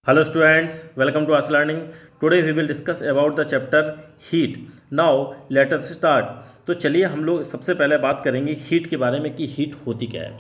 Hello students, welcome to us learning. Today we will discuss about the chapter heat. Now let us start. तो चलिए हम लोग सबसे पहले बात करेंगे हीट के बारे में कि हीट होती क्या है।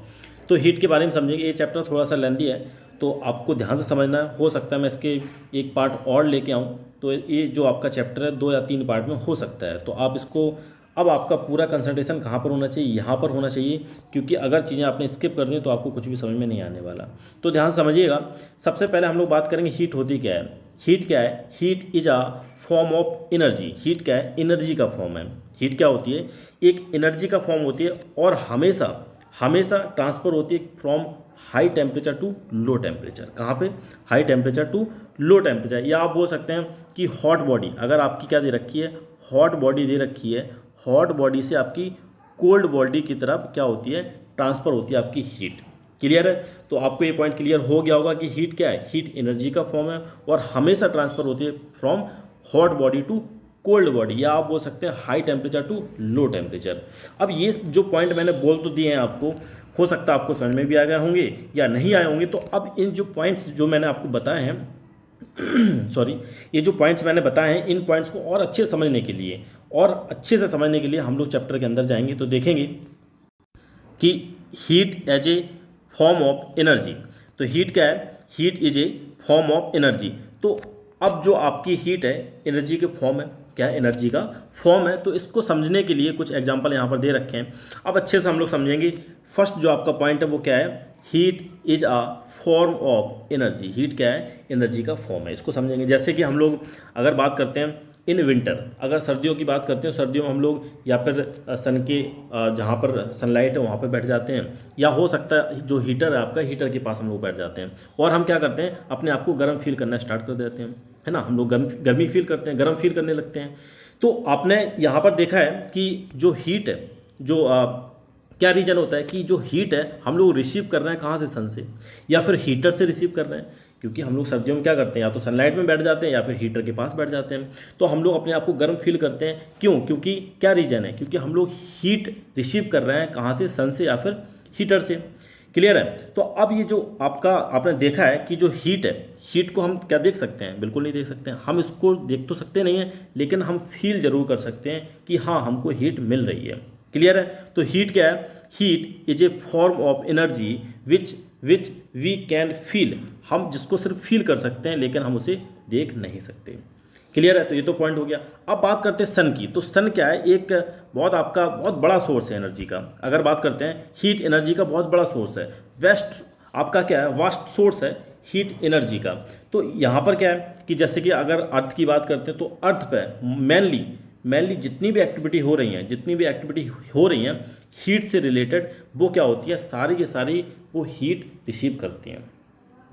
तो हीट के बारे में समझेंगे। ये चैप्टर थोड़ा सा लेंदी है तो आपको ध्यान से समझना हो सकता है मैं इसके एक पार्ट और लेके आऊँ। तो ये जो आपका चैप्टर है 2 या 3 पार्ट में हो सकता है। तो आप इसको अब आपका पूरा कंसंट्रेशन कहाँ पर होना चाहिए, यहाँ पर होना चाहिए, क्योंकि अगर चीज़ें आपने स्किप कर दी तो आपको कुछ भी समझ में नहीं आने वाला। तो ध्यान समझिएगा। सबसे पहले हम लोग बात करेंगे हीट होती क्या है। हीट क्या है? Heat is a form of energy. Heat क्या है? एनर्जी का फॉर्म है। हीट क्या होती है? एक एनर्जी का फॉर्म होती है और हमेशा हमेशा ट्रांसफ़र होती है from high temperature to low temperature. कहाँ पे? High temperature to low temperature. या आप बोल सकते हैं कि हॉट बॉडी, अगर आपकी क्या दे रखी है, हॉट बॉडी दे रखी है, हॉट बॉडी से आपकी कोल्ड बॉडी की तरफ क्या होती है, ट्रांसफ़र होती है आपकी हीट। क्लियर है? तो आपको ये पॉइंट क्लियर हो गया होगा कि हीट क्या है। हीट एनर्जी का फॉर्म है और हमेशा ट्रांसफ़र होती है from hot body to cold body, या आप बोल सकते हैं high temperature to low temperature. अब ये जो पॉइंट मैंने बोल तो दिए हैं आपको, हो सकता है आपको समझ में भी आ गए होंगे या नहीं आए होंगे। तो अब इन जो पॉइंट्स जो मैंने आपको बताए हैं सॉरी, ये जो पॉइंट्स मैंने बताए हैं, इन पॉइंट्स को और अच्छे समझने के लिए और अच्छे से समझने के लिए हम लोग चैप्टर के अंदर जाएंगे तो देखेंगे कि heat as a form of energy. तो हीट क्या है? Heat is a form of energy. तो अब जो आपकी हीट है एनर्जी के फॉर्म है। क्या है? एनर्जी का फॉर्म है। तो इसको समझने के लिए कुछ एग्जांपल यहाँ पर दे रखे हैं। अब अच्छे से हम लोग समझेंगे। फर्स्ट जो आपका पॉइंट है वो क्या है? Heat is a form of energy. Heat क्या है? एनर्जी का फॉर्म है। इसको समझेंगे। जैसे कि हम लोग अगर बात करते हैं इन विंटर, अगर सर्दियों की बात करते हैं, सर्दियों में हम लोग या फिर सन के जहाँ पर सनलाइट है वहाँ पर बैठ जाते हैं, या हो सकता है जो हीटर है आपका, हीटर के पास हम लोग बैठ जाते हैं और हम क्या करते हैं, अपने आप को गर्म फील करना स्टार्ट कर देते हैं, है ना। हम लोग गर्मी फील करते हैं, गर्म फील करने लगते हैं। तो आपने यहाँ पर देखा है कि जो हीट है, जो क्या रीज़न होता है कि जो हीट है हम लोग रिसीव कर रहे हैं कहाँ से? सन से, या फिर हीटर से रिसीव कर रहे हैं। क्योंकि हम लोग सर्दियों में क्या करते हैं, या तो सनलाइट में बैठ जाते हैं या फिर हीटर के पास बैठ जाते हैं। तो हम लोग अपने आप को गर्म फील करते हैं। क्यों? क्योंकि क्या रीज़न है? क्योंकि हम लोग हीट रिसीव कर रहे हैं कहाँ से? सन से या फिर हीटर से। क्लियर है? तो अब ये जो आपका आपने देखा है कि जो हीट है, हीट को हम क्या देख सकते हैं? बिल्कुल नहीं देख सकते हैं। हम इसको देख तो सकते नहीं हैं, लेकिन हम फील जरूर कर सकते हैं कि हाँ हमको हीट मिल रही है। क्लियर है? तो हीट क्या है? Heat is a form of energy which which we can feel. हम जिसको सिर्फ फील कर सकते हैं लेकिन हम उसे देख नहीं सकते। क्लियर है? तो ये तो पॉइंट हो गया। अब बात करते हैं सन की। तो सन क्या है? एक बहुत बड़ा सोर्स है एनर्जी का। अगर बात करते हैं, हीट एनर्जी का बहुत बड़ा सोर्स है। वेस्ट आपका क्या है? वास्ट सोर्स है हीट एनर्जी का। तो यहाँ पर क्या है कि जैसे कि अगर अर्थ की बात करते हैं तो अर्थ पे मेनली जितनी भी एक्टिविटी हो रही हैं हीट से रिलेटेड, वो क्या होती है? सारी की सारी वो हीट रिसीव करती हैं।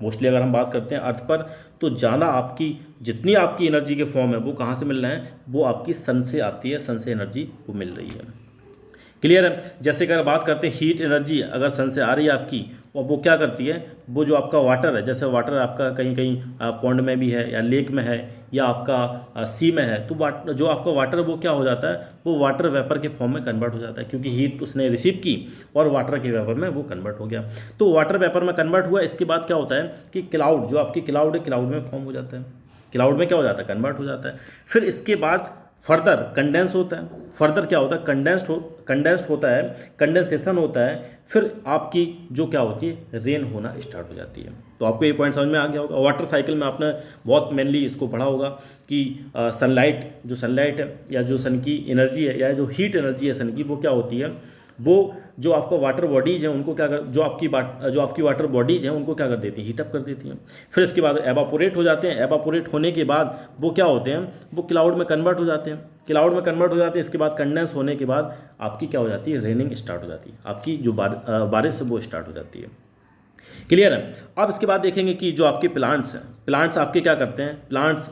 मोस्टली अगर हम बात करते हैं अर्थ पर, तो ज़्यादा आपकी जितनी आपकी एनर्जी के फॉर्म है वो कहाँ से मिल रहे हैं? वो आपकी सन से आती है, सन से एनर्जी वो मिल रही है। क्लियर है? जैसे कि अगर बात करते हैं हीट एनर्जी अगर सन से आ रही है आपकी, और वो क्या करती है, वो जो आपका वाटर है, जैसे वाटर आपका कहीं कहीं पॉन्ड में भी है या लेक में है या आपका सी में है, तो जो आपका वाटर वो क्या हो जाता है? वो वाटर वेपर के फॉर्म में कन्वर्ट हो जाता है, क्योंकि हीट उसने रिसीव की और वाटर के वेपर में वो कन्वर्ट हो गया। तो वाटर वेपर में कन्वर्ट हुआ। इसके बाद क्या होता है कि क्लाउड, जो आपकी क्लाउड है, क्लाउड में फॉर्म हो जाता है। क्लाउड में क्या हो जाता है? कन्वर्ट हो जाता है। फिर इसके बाद फर्दर कंडेंस होता है। फर्दर क्या होता है? कंडेंस्ड होता है, कंडेंसेशन होता है। फिर आपकी जो क्या होती है? रेन होना स्टार्ट हो जाती है। तो आपको ये पॉइंट समझ में आ गया होगा। वाटर साइकिल में आपने बहुत मेनली इसको पढ़ा होगा कि सनलाइट है या जो सन की एनर्जी है या जो हीट एनर्जी है सन की, वो क्या होती है? वो जो आपका वाटर बॉडीज़ हैं उनको क्या कर जो आपकी वाटर बॉडीज़ हैं उनको क्या कर देती हैं? हीटअप कर देती हैं। फिर इसके बाद एवापोरेट हो जाते हैं। एवापोरेट होने के बाद वो क्या होते हैं? वो क्लाउड में कन्वर्ट हो जाते हैं। इसके बाद कंडेंस होने के बाद आपकी क्या हो जाती है? रेनिंग स्टार्ट हो जाती है। आपकी जो बारिश है वो स्टार्ट हो जाती है। क्लियर है? अब इसके बाद देखेंगे कि जो आपके प्लांट्स हैं, प्लांट्स आपके क्या करते हैं? प्लांट्स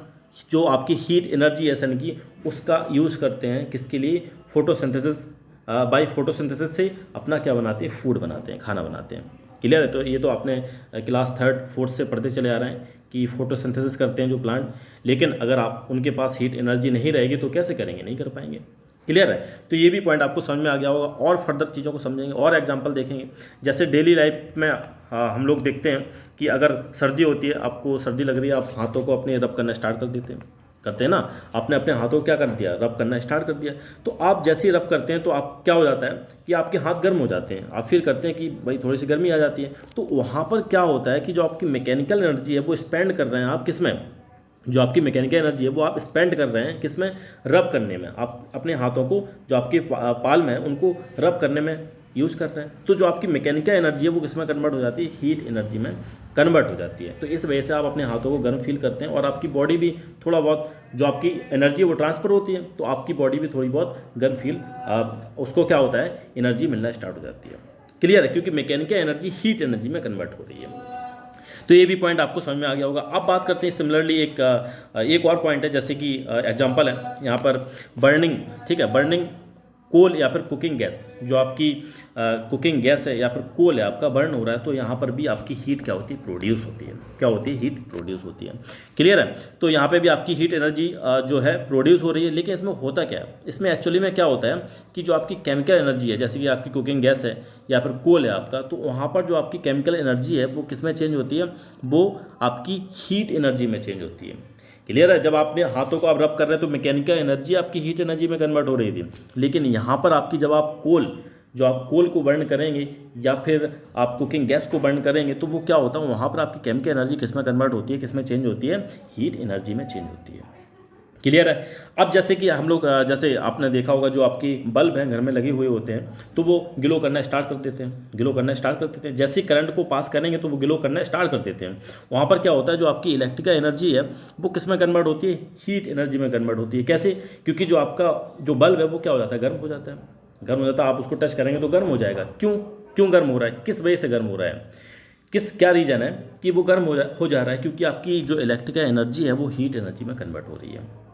जो आपकी हीट एनर्जी है सन की, उसका यूज़ करते हैं किसके लिए? फोटोसिंथेसिस। बाय फोटोसिंथेसिस से अपना क्या बनाते हैं? फूड बनाते हैं, खाना बनाते हैं। क्लियर है? तो ये तो आपने क्लास 3rd 4th से पढ़ते चले आ रहे हैं कि फोटोसिंथेसिस करते हैं जो प्लांट। लेकिन अगर आप उनके पास हीट एनर्जी नहीं रहेगी तो कैसे करेंगे? नहीं कर पाएंगे। क्लियर है। तो ये भी पॉइंट आपको समझ में आ गया होगा। और फर्दर चीज़ों को समझेंगे और एग्जांपल देखेंगे। जैसे डेली लाइफ में हम लोग देखते हैं कि अगर सर्दी होती है, आपको सर्दी लग रही है, आप हाथों को अपने रब करना स्टार्ट कर देते हैं, करते हैं ना। आपने अपने हाथों को क्या कर दिया, रब करना स्टार्ट कर दिया। तो आप जैसे ही रब करते हैं तो आप क्या हो जाता है कि आपके हाथ गर्म हो जाते हैं। आप फील करते हैं कि भाई थोड़ी सी गर्मी आ जाती है। तो वहाँ पर क्या होता है कि जो आपकी मैकेनिकल एनर्जी है वो स्पेंड कर रहे हैं आप किस में, जो आपकी मैकेनिकल एनर्जी है वो आप स्पेंड कर रहे हैं किस में, रब करने में। आप अपने हाथों को जो आपके पाल में है उनको रब करने में यूज़ कर रहे हैं। तो जो आपकी मैकेनिकल एनर्जी है वो किस में कन्वर्ट हो जाती है, हीट एनर्जी में कन्वर्ट हो जाती है। तो इस वजह से आप अपने हाथों को गर्म फील करते हैं और आपकी बॉडी भी थोड़ा बहुत जो आपकी एनर्जी है वो ट्रांसफ़र होती है, तो आपकी बॉडी भी थोड़ी बहुत गर्म फील उसको क्या होता है, एनर्जी मिलना स्टार्ट हो जाती है। क्लियर है, क्योंकि मैकेनिकल एनर्जी हीट एनर्जी में कन्वर्ट हो रही है। तो ये भी पॉइंट आपको समझ में आ गया होगा। अब बात करते हैं सिमिलरली एक और पॉइंट है, जैसे कि एग्जांपल है यहाँ पर बर्निंग, ठीक है, बर्निंग कोल या फिर कुकिंग गैस। जो आपकी कुकिंग गैस है या फिर कोल है आपका बर्न हो रहा है, तो यहाँ पर भी आपकी हीट क्या होती है, प्रोड्यूस होती है। क्या होती है, हीट प्रोड्यूस होती है। क्लियर है। तो यहाँ पे भी आपकी हीट एनर्जी जो है प्रोड्यूस हो रही है। लेकिन इसमें होता क्या है, इसमें एक्चुअली में क्या होता है कि जो आपकी केमिकल एनर्जी है, जैसे कि आपकी कुकिंग गैस है या फिर कोल है आपका, तो वहाँ पर जो आपकी केमिकल एनर्जी है वो किस में चेंज होती है, वो आपकी हीट एनर्जी में चेंज होती है। क्लियर है। जब आपने हाथों को आप रब कर रहे हैं तो मैकेनिकल एनर्जी आपकी हीट एनर्जी में कन्वर्ट हो रही थी। लेकिन यहाँ पर आपकी जब आप जो आप कोल को बर्न करेंगे या फिर आप कुकिंग गैस को बर्न करेंगे, तो वो क्या होता है, वहाँ पर आपकी केमिकल एनर्जी किस में कन्वर्ट होती है, किस में चेंज होती है, हीट एनर्जी में चेंज होती है। क्लियर है। अब जैसे कि हम लोग जैसे आपने देखा होगा जो आपकी बल्ब हैं घर में लगे हुए होते हैं, तो वो ग्लो करना स्टार्ट कर देते हैं, ग्लो करना स्टार्ट कर देते हैं। जैसे ही करंट को पास करेंगे तो वो ग्लो करना स्टार्ट कर देते हैं। वहाँ पर क्या होता है, जो आपकी इलेक्ट्रिकल एनर्जी है वो किस में कन्वर्ट होती है, हीट एनर्जी में कन्वर्ट होती है। कैसे, क्योंकि जो आपका जो बल्ब है वो क्या हो जाता है, गर्म हो जाता है, गर्म हो जाता है। आप उसको टच करेंगे तो गर्म हो जाएगा। क्यों गर्म हो रहा है, किस वजह से गर्म हो रहा है, क्या रीज़न है कि वो गर्म हो जा रहा है, क्योंकि आपकी जो इलेक्ट्रिकल एनर्जी है वो हीट एनर्जी में कन्वर्ट हो रही है।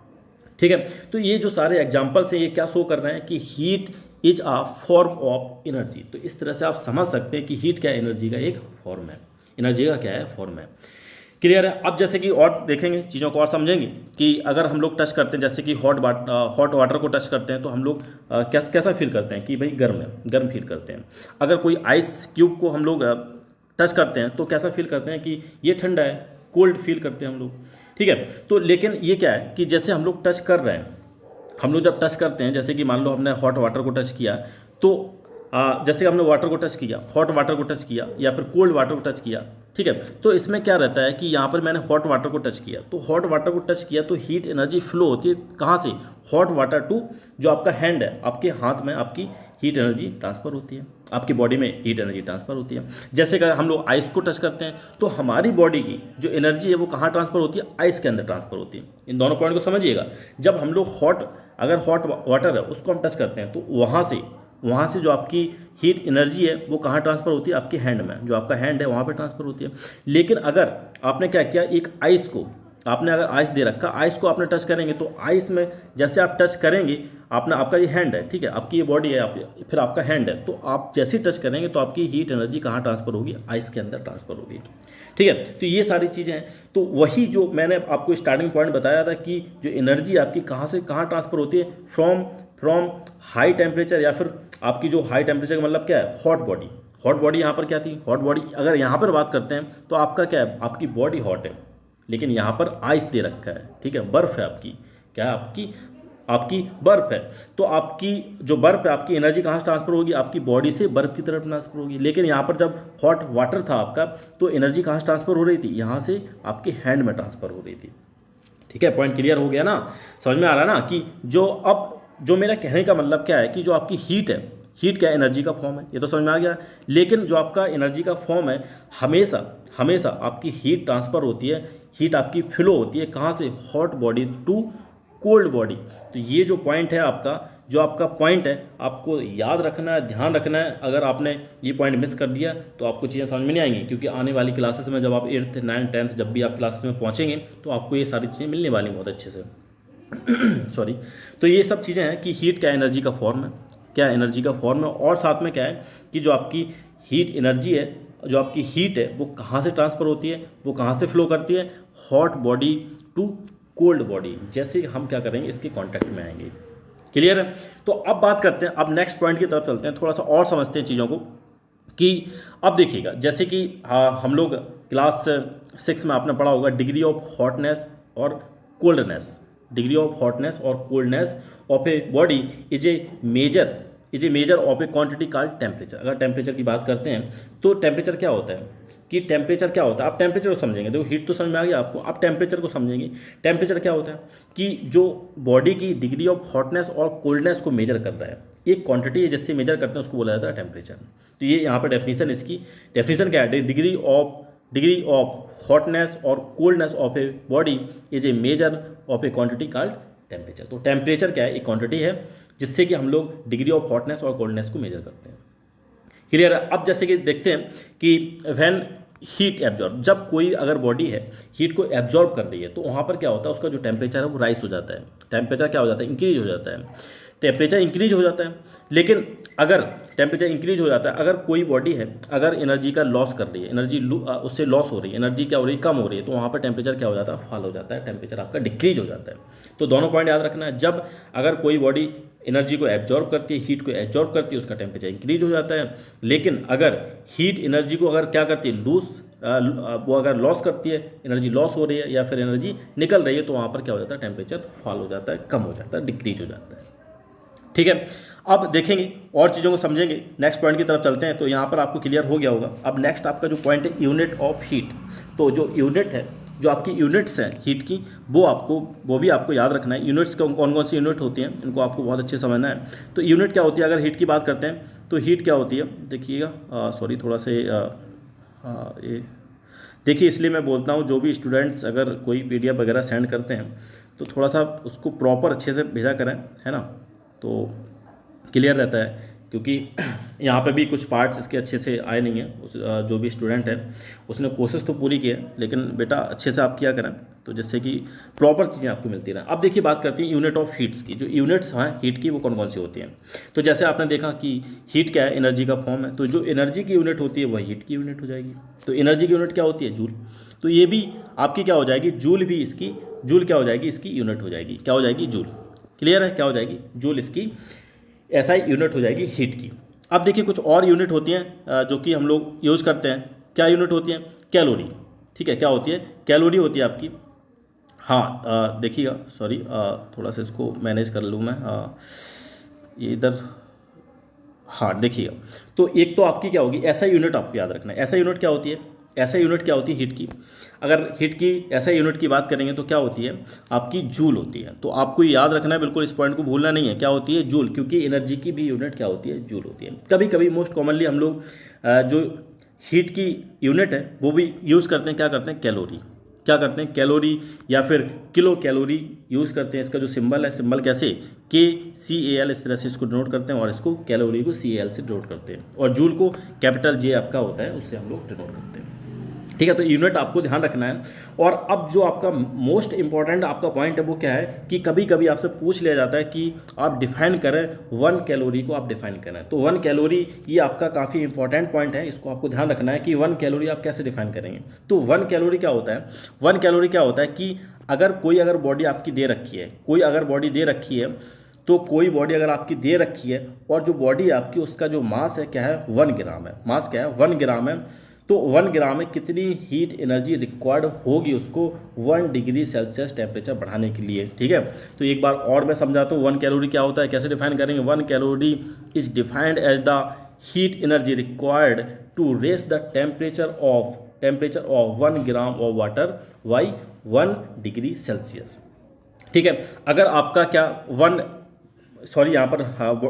ठीक है। तो ये जो सारे एग्जाम्पल्स हैं ये क्या शो कर रहे हैं कि heat is a form of energy. तो इस तरह से आप समझ सकते हैं कि हीट क्या एनर्जी का एक फॉर्म है, एनर्जी का क्या है, फॉर्म है। क्लियर है। अब जैसे कि और देखेंगे चीज़ों को और समझेंगे कि अगर हम लोग टच करते हैं, जैसे कि हॉट वाटर को टच करते हैं तो हम लोग कैसा फील करते हैं कि भाई गर्म है, गर्म फील करते हैं। अगर कोई आइस क्यूब को हम लोग टच करते हैं तो कैसा फील करते हैं कि ये ठंडा है, कोल्ड फील करते हैं हम लोग। ठीक है। तो लेकिन ये क्या है कि जैसे हम लोग टच कर रहे हैं, हम लोग जब टच करते हैं, जैसे कि मान लो हमने हॉट वाटर को टच किया, तो जैसे हमने वाटर को टच किया, हॉट वाटर को टच किया या फिर कोल्ड वाटर को टच किया, ठीक है, तो इसमें क्या रहता है कि यहाँ पर मैंने हॉट वाटर को टच किया, तो हॉट वाटर को टच किया तो हीट एनर्जी फ्लो होती है कहाँ से, हॉट वाटर टू जो आपका हैंड है, आपके हाथ में आपकी हीट एनर्जी ट्रांसफ़र होती है, आपकी बॉडी में हीट एनर्जी ट्रांसफ़र होती है। जैसे कि हम लोग आइस को टच करते हैं तो हमारी बॉडी की जो एनर्जी है वो कहाँ ट्रांसफ़र होती है, आइस के अंदर ट्रांसफ़र होती है। इन दोनों पॉइंट को समझिएगा। जब हम लोग अगर हॉट वाटर है उसको हम टच करते हैं तो वहाँ से जो आपकी हीट एनर्जी है वो कहाँ ट्रांसफ़र होती है, आपके हैंड में, जो आपका हैंड है वहाँ पे ट्रांसफ़र होती है। लेकिन अगर आपने क्या किया, एक आइस को आपने अगर आइस दे रखा, आइस को आपने टच करेंगे तो आइस में जैसे आप टच करेंगे, आपका ये हैंड है, ठीक है, आपकी ये बॉडी है, फिर आपका हैंड है, तो आप जैसे ही टच करेंगे तो आपकी हीट एनर्जी कहाँ ट्रांसफ़र होगी, आइस के अंदर ट्रांसफ़र होगी। ठीक है। तो ये सारी चीज़ें हैं। तो वही जो मैंने आपको स्टार्टिंग पॉइंट बताया था कि जो एनर्जी आपकी कहाँ से कहाँ ट्रांसफ़र होती है, फ्रॉम हाई टेम्परेचर, या फिर आपकी जो हाई टेम्परेचर का मतलब क्या है, हॉट बॉडी यहाँ पर क्या थी, हॉट बॉडी अगर यहाँ पर बात करते हैं तो आपका क्या है, आपकी बॉडी हॉट है, लेकिन यहाँ पर आइस दे रखा है, ठीक है, बर्फ़ है आपकी, क्या है, आपकी बर्फ़ है। तो आपकी जो बर्फ़ है, आपकी एनर्जी कहाँ से ट्रांसफ़र होगी, आपकी बॉडी से बर्फ़ की तरफ ट्रांसफ़र होगी। लेकिन यहाँ पर जब हॉट वाटर था आपका, तो एनर्जी कहाँ से ट्रांसफ़र हो रही थी, यहाँ से आपके हैंड में ट्रांसफ़र हो रही थी। ठीक है। पॉइंट क्लियर हो गया ना, समझ में आ रहा है ना कि जो मेरा कहने का मतलब क्या है कि जो आपकी हीट है, हीट क्या एनर्जी का फॉर्म है, ये तो समझ में आ गया। लेकिन जो आपका एनर्जी का फॉर्म है, हमेशा आपकी हीट ट्रांसफ़र होती है, हीट आपकी फ्लो होती है कहाँ से, hot body to cold body. तो ये जो पॉइंट है आपका, जो आपका पॉइंट है, आपको याद रखना है, ध्यान रखना है। अगर आपने ये पॉइंट मिस कर दिया तो आपको चीज़ें समझ में नहीं आएंगी, क्योंकि आने वाली क्लासेस में जब आप 8th 9th 10th जब भी आप क्लासेस में पहुँचेंगे तो आपको ये सारी चीज़ें मिलने वाली बहुत अच्छे से सॉरी। तो ये सब चीज़ें हैं कि हीट क्या एनर्जी का फॉर्म है, क्या एनर्जी का फॉर्म है, और साथ में क्या है कि जो आपकी हीट एनर्जी है, जो आपकी हीट है वो कहाँ से ट्रांसफ़र होती है, वो कहाँ से फ्लो करती है, hot body to cold body. जैसे हम क्या करेंगे, इसके कॉन्टैक्ट में आएंगे। क्लियर है। तो अब बात करते हैं, अब नेक्स्ट पॉइंट की तरफ चलते हैं, थोड़ा सा और समझते हैं चीज़ों को कि अब देखिएगा, जैसे कि हम लोग क्लास 6 में आपने पढ़ा होगा डिग्री ऑफ हॉटनेस और कोल्डनेस। डिग्री ऑफ हॉटनेस और coldness of a body is a measure of A quantity called temperature. अगर टेम्परेचर की बात करते हैं तो टेम्परेचर क्या होता है, कि टेम्परेचर क्या होता है, आप टेम्परेचर को समझेंगे, देखो हीट तो समझ में आ गया आपको, आप टेम्परेचर को समझेंगे। टेम्परेचर क्या होता है कि जो बॉडी की डिग्री ऑफ हॉटनेस और कोल्डनेस को मेजर कर रहा है, एक क्वांटिटी है जिससे मेजर करते हैं, उसको बोला जाता है टेम्परेचर। तो ये यहाँ पर डेफिनेशन, इसकी डेफिनेशन क्या है, डिग्री ऑफ हॉटनेस और coldness of a body is a measure of A quantity called temperature. तो टेम्परेचर क्या है, एक क्वांटिटी है जिससे कि हम लोग डिग्री ऑफ हॉटनेस और कोल्डनेस को मेजर करते हैं। क्लियर है। अब जैसे कि देखते हैं कि व्हेन हीट एब्जॉर्ब, जब कोई अगर बॉडी है हीट को एब्जॉर्ब कर रही है तो वहाँ पर क्या होता है, उसका जो टेम्परेचर है वो राइज हो जाता है, टेम्परेचर क्या हो जाता है, इंक्रीज हो जाता है, टेम्परेचर इंक्रीज हो जाता है। लेकिन अगर टेम्परेचर इंक्रीज हो जाता है, अगर कोई बॉडी है अगर एनर्जी का लॉस कर रही है, एनर्जी उससे लॉस हो रही है, एनर्जी क्या हो रही है, कम हो रही है, तो वहाँ पर टेम्परेचर क्या हो जाता है, फॉल हो जाता है, टेम्परेचर आपका डिक्रीज हो जाता है। तो दोनों पॉइंट याद रखना है, जब अगर कोई बॉडी एनर्जी को एब्जॉर्ब करती है, हीट को एब्जॉर्ब करती है, उसका टेम्परेचर इंक्रीज हो जाता है। लेकिन अगर हीट एनर्जी को अगर क्या करती है, वो अगर लॉस करती है, एनर्जी लॉस हो रही है या फिर एनर्जी निकल रही है, तो वहाँ पर क्या हो जाता है, टेम्परेचर फॉल हो जाता है, कम हो जाता है, डिक्रीज हो जाता है। ठीक है। अब देखेंगे और चीज़ों को समझेंगे, नेक्स्ट पॉइंट की तरफ चलते हैं। तो यहाँ पर आपको क्लियर हो गया होगा। अब नेक्स्ट आपका जो पॉइंट है यूनिट ऑफ हीट, तो जो यूनिट है, जो आपकी यूनिट्स हैं हीट की, वो भी आपको याद रखना है। यूनिट्स कौन कौन सी यूनिट होती हैं, इनको आपको बहुत अच्छे समझना है। तो यूनिट क्या होती है, अगर हीट की बात करते हैं तो हीट क्या होती है, देखिएगा, सॉरी थोड़ा से ये देखिए, इसलिए मैं बोलता हूँ जो भी स्टूडेंट्स अगर कोई PDF वगैरह सेंड करते हैं तो थोड़ा सा उसको प्रॉपर अच्छे से भेजा करें, है ना, तो क्लियर रहता है। क्योंकि यहाँ पे भी कुछ पार्ट्स इसके अच्छे से आए नहीं हैं, जो भी स्टूडेंट है उसने कोशिश तो पूरी की है, लेकिन बेटा अच्छे से आप किया करें, तो जिससे कि प्रॉपर चीज़ें आपको मिलती रहें। अब देखिए बात करते हैं यूनिट ऑफ हीट्स की। जो यूनिट्स हैं हीट की वो कौन कौन सी होती हैं, तो जैसे आपने देखा कि हीट क्या है, एनर्जी का फॉर्म है, तो जो एनर्जी की यूनिट होती है वह हीट की यूनिट हो जाएगी। तो एनर्जी की यूनिट क्या होती है, जूल। तो ये भी आपकी क्या हो जाएगी, जूल क्या हो जाएगी, इसकी यूनिट हो जाएगी, क्या हो जाएगी, जूल। क्लियर है, क्या हो जाएगी, जूल इसकी ऐसा ही यूनिट हो जाएगी हीट की। अब देखिए कुछ और यूनिट होती हैं जो कि हम लोग यूज़ करते हैं। क्या यूनिट होती हैं, कैलोरी। ठीक है, क्या होती है, कैलोरी होती है आपकी। हाँ देखिएगा, सॉरी थोड़ा सा इसको मैनेज कर लूँ मैं, ये इधर, हाँ देखिएगा। तो एक तो आपकी क्या होगी, ऐसा यूनिट आपको याद रखना है। ऐसा यूनिट क्या होती है, ऐसा यूनिट क्या होती है हीट की। अगर हीट की ऐसा यूनिट की बात करेंगे तो क्या होती है, आपकी जूल होती है। तो आपको याद रखना है, बिल्कुल इस पॉइंट को भूलना नहीं है, क्या होती है, जूल। क्योंकि एनर्जी की भी यूनिट क्या होती है, जूल होती है। कभी कभी मोस्ट कॉमनली हम लोग जो हीट की यूनिट है वो भी यूज़ करते हैं, क्या करते हैं, कैलोरी। क्या करते हैं, कैलोरी या फिर किलो कैलोरी यूज़ करते हैं। इसका जो सिंबल है, सिंबल कैसे, KCAL, इस तरह से इसको डिनोट करते हैं, और इसको कैलोरी को CAL से डिनोट करते हैं, और जूल को कैपिटल J आपका होता है, उससे हम लोग डिनोट करते हैं। ठीक है, तो यूनिट आपको ध्यान रखना है। और अब जो आपका मोस्ट इंपॉर्टेंट आपका पॉइंट है वो क्या है, कि कभी कभी आपसे पूछ लिया जाता है कि आप डिफाइन करें 1 कैलोरी को, आप डिफाइन करें। तो 1 कैलोरी ये आपका काफ़ी इंपॉर्टेंट पॉइंट है, इसको आपको ध्यान रखना है कि 1 कैलोरी आप कैसे डिफाइन करेंगे। तो 1 कैलोरी क्या होता है, 1 कैलोरी क्या होता है कि अगर बॉडी आपकी दे रखी है, तो कोई बॉडी अगर आपकी दे रखी है और जो बॉडी आपकी उसका जो मास है क्या है, 1 ग्राम है, मास क्या है, 1 ग्राम है, तो 1 ग्राम में कितनी हीट एनर्जी रिक्वायर्ड होगी उसको 1 डिग्री सेल्सियस टेम्परेचर बढ़ाने के लिए। ठीक है, तो एक बार और मैं समझाता हूँ 1 कैलोरी क्या होता है, कैसे डिफाइन करेंगे। 1 calorie is defined as the heat energy required to raise the temperature of 1 gram of water by 1 degree Celsius. ठीक है, अगर आपका क्या यहाँ पर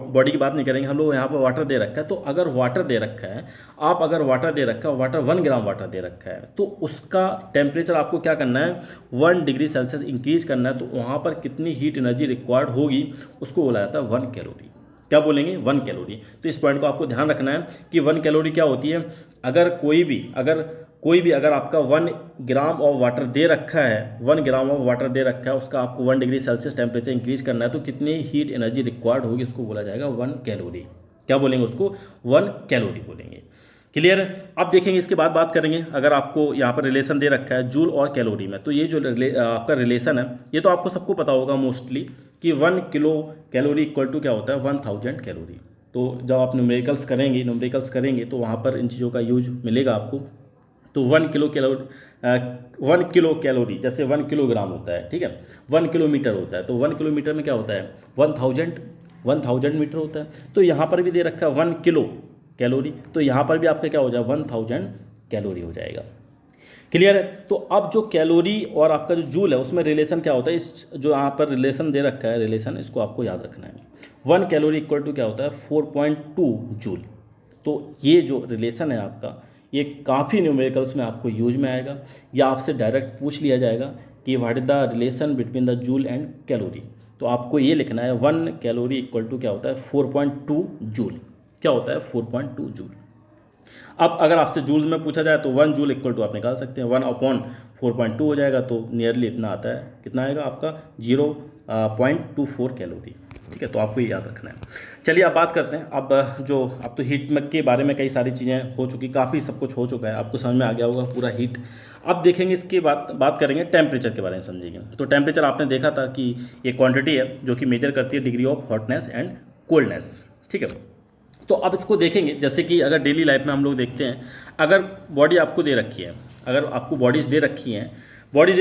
बॉडी की बात नहीं करेंगे हम लोग, यहाँ पर वाटर दे रखा है। तो अगर वाटर दे रखा है, वाटर 1 ग्राम वाटर दे रखा है, तो उसका टेम्परेचर आपको क्या करना है, 1 डिग्री सेल्सियस इंक्रीज करना है। तो वहाँ पर कितनी हीट एनर्जी रिक्वायर्ड होगी उसको बोला जाता है 1 कैलोरी। क्या बोलेंगे, 1 कैलोरी। तो इस पॉइंट को आपको ध्यान रखना है कि 1 कैलोरी क्या होती है। अगर कोई भी अगर आपका 1 ग्राम ऑफ वाटर दे रखा है, 1 ग्राम ऑफ वाटर दे रखा है, उसका आपको 1 डिग्री सेल्सियस टेम्परेचर इंक्रीज करना है, तो कितनी हीट एनर्जी रिक्वायर्ड होगी उसको बोला जाएगा 1 कैलोरी। क्या बोलेंगे उसको, 1 कैलोरी बोलेंगे। क्लियर है। अब देखेंगे इसके बाद बात करेंगे, अगर आपको यहाँ पर रिलेशन दे रखा है जूल और कैलोरी में, तो ये जो आपका रिलेशन है ये तो आपको सबको पता होगा मोस्टली कि 1 किलो कैलोरी इक्वल टू क्या होता है 1000 कैलोरी। तो जब आप न्यूमेरिकल्स करेंगे तो वहाँ पर इन चीज़ों का यूज मिलेगा आपको। तो 1 किलो कैलोरी जैसे 1 किलोग्राम होता है, ठीक है, 1 किलोमीटर होता है, तो 1 किलोमीटर में क्या होता है 1000 मीटर होता है। तो यहाँ पर भी दे रखा है 1 किलो कैलोरी, तो यहाँ पर भी आपका क्या हो जाएगा 1000 कैलोरी हो जाएगा। क्लियर है। तो अब जो कैलोरी और आपका जो जूल है उसमें रिलेशन क्या होता है, इस जो यहाँ पर रिलेशन दे रखा है रिलेशन, इसको आपको याद रखना है। 1 कैलोरी इक्वल टू क्या होता है 4.2 जूल। तो ये जो रिलेशन है आपका ये काफ़ी न्यूमेरिकल्स में आपको यूज में आएगा, या आपसे डायरेक्ट पूछ लिया जाएगा कि what is the relation between the joule and calorie. तो आपको ये लिखना है 1 कैलोरी इक्वल टू क्या होता है 4.2 जूल। क्या होता है 4.2 जूल। अब अगर आपसे जूल में पूछा जाए तो 1 जूल इक्वल टू आप निकाल सकते हैं 1/4.2 हो जाएगा, तो नियरली इतना आता है, कितना आएगा आपका 0.24 कैलोरी। ठीक है, तो आपको ये याद रखना है। चलिए अब बात करते हैं, अब तो हीट के बारे में कई सारी चीज़ें हो चुकी, काफ़ी सब कुछ हो चुका है, आपको समझ में आ गया होगा पूरा हीट। अब देखेंगे इसके बात करेंगे टेम्परेचर के बारे में समझेंगे। तो टेम्परेचर आपने देखा था कि एक क्वांटिटी है जो कि मेजर करती है degree of hotness and coldness. ठीक है, तो अब इसको देखेंगे, जैसे कि अगर डेली लाइफ में हम लोग देखते हैं, अगर बॉडी आपको दे रखी है, अगर आपको बॉडी दे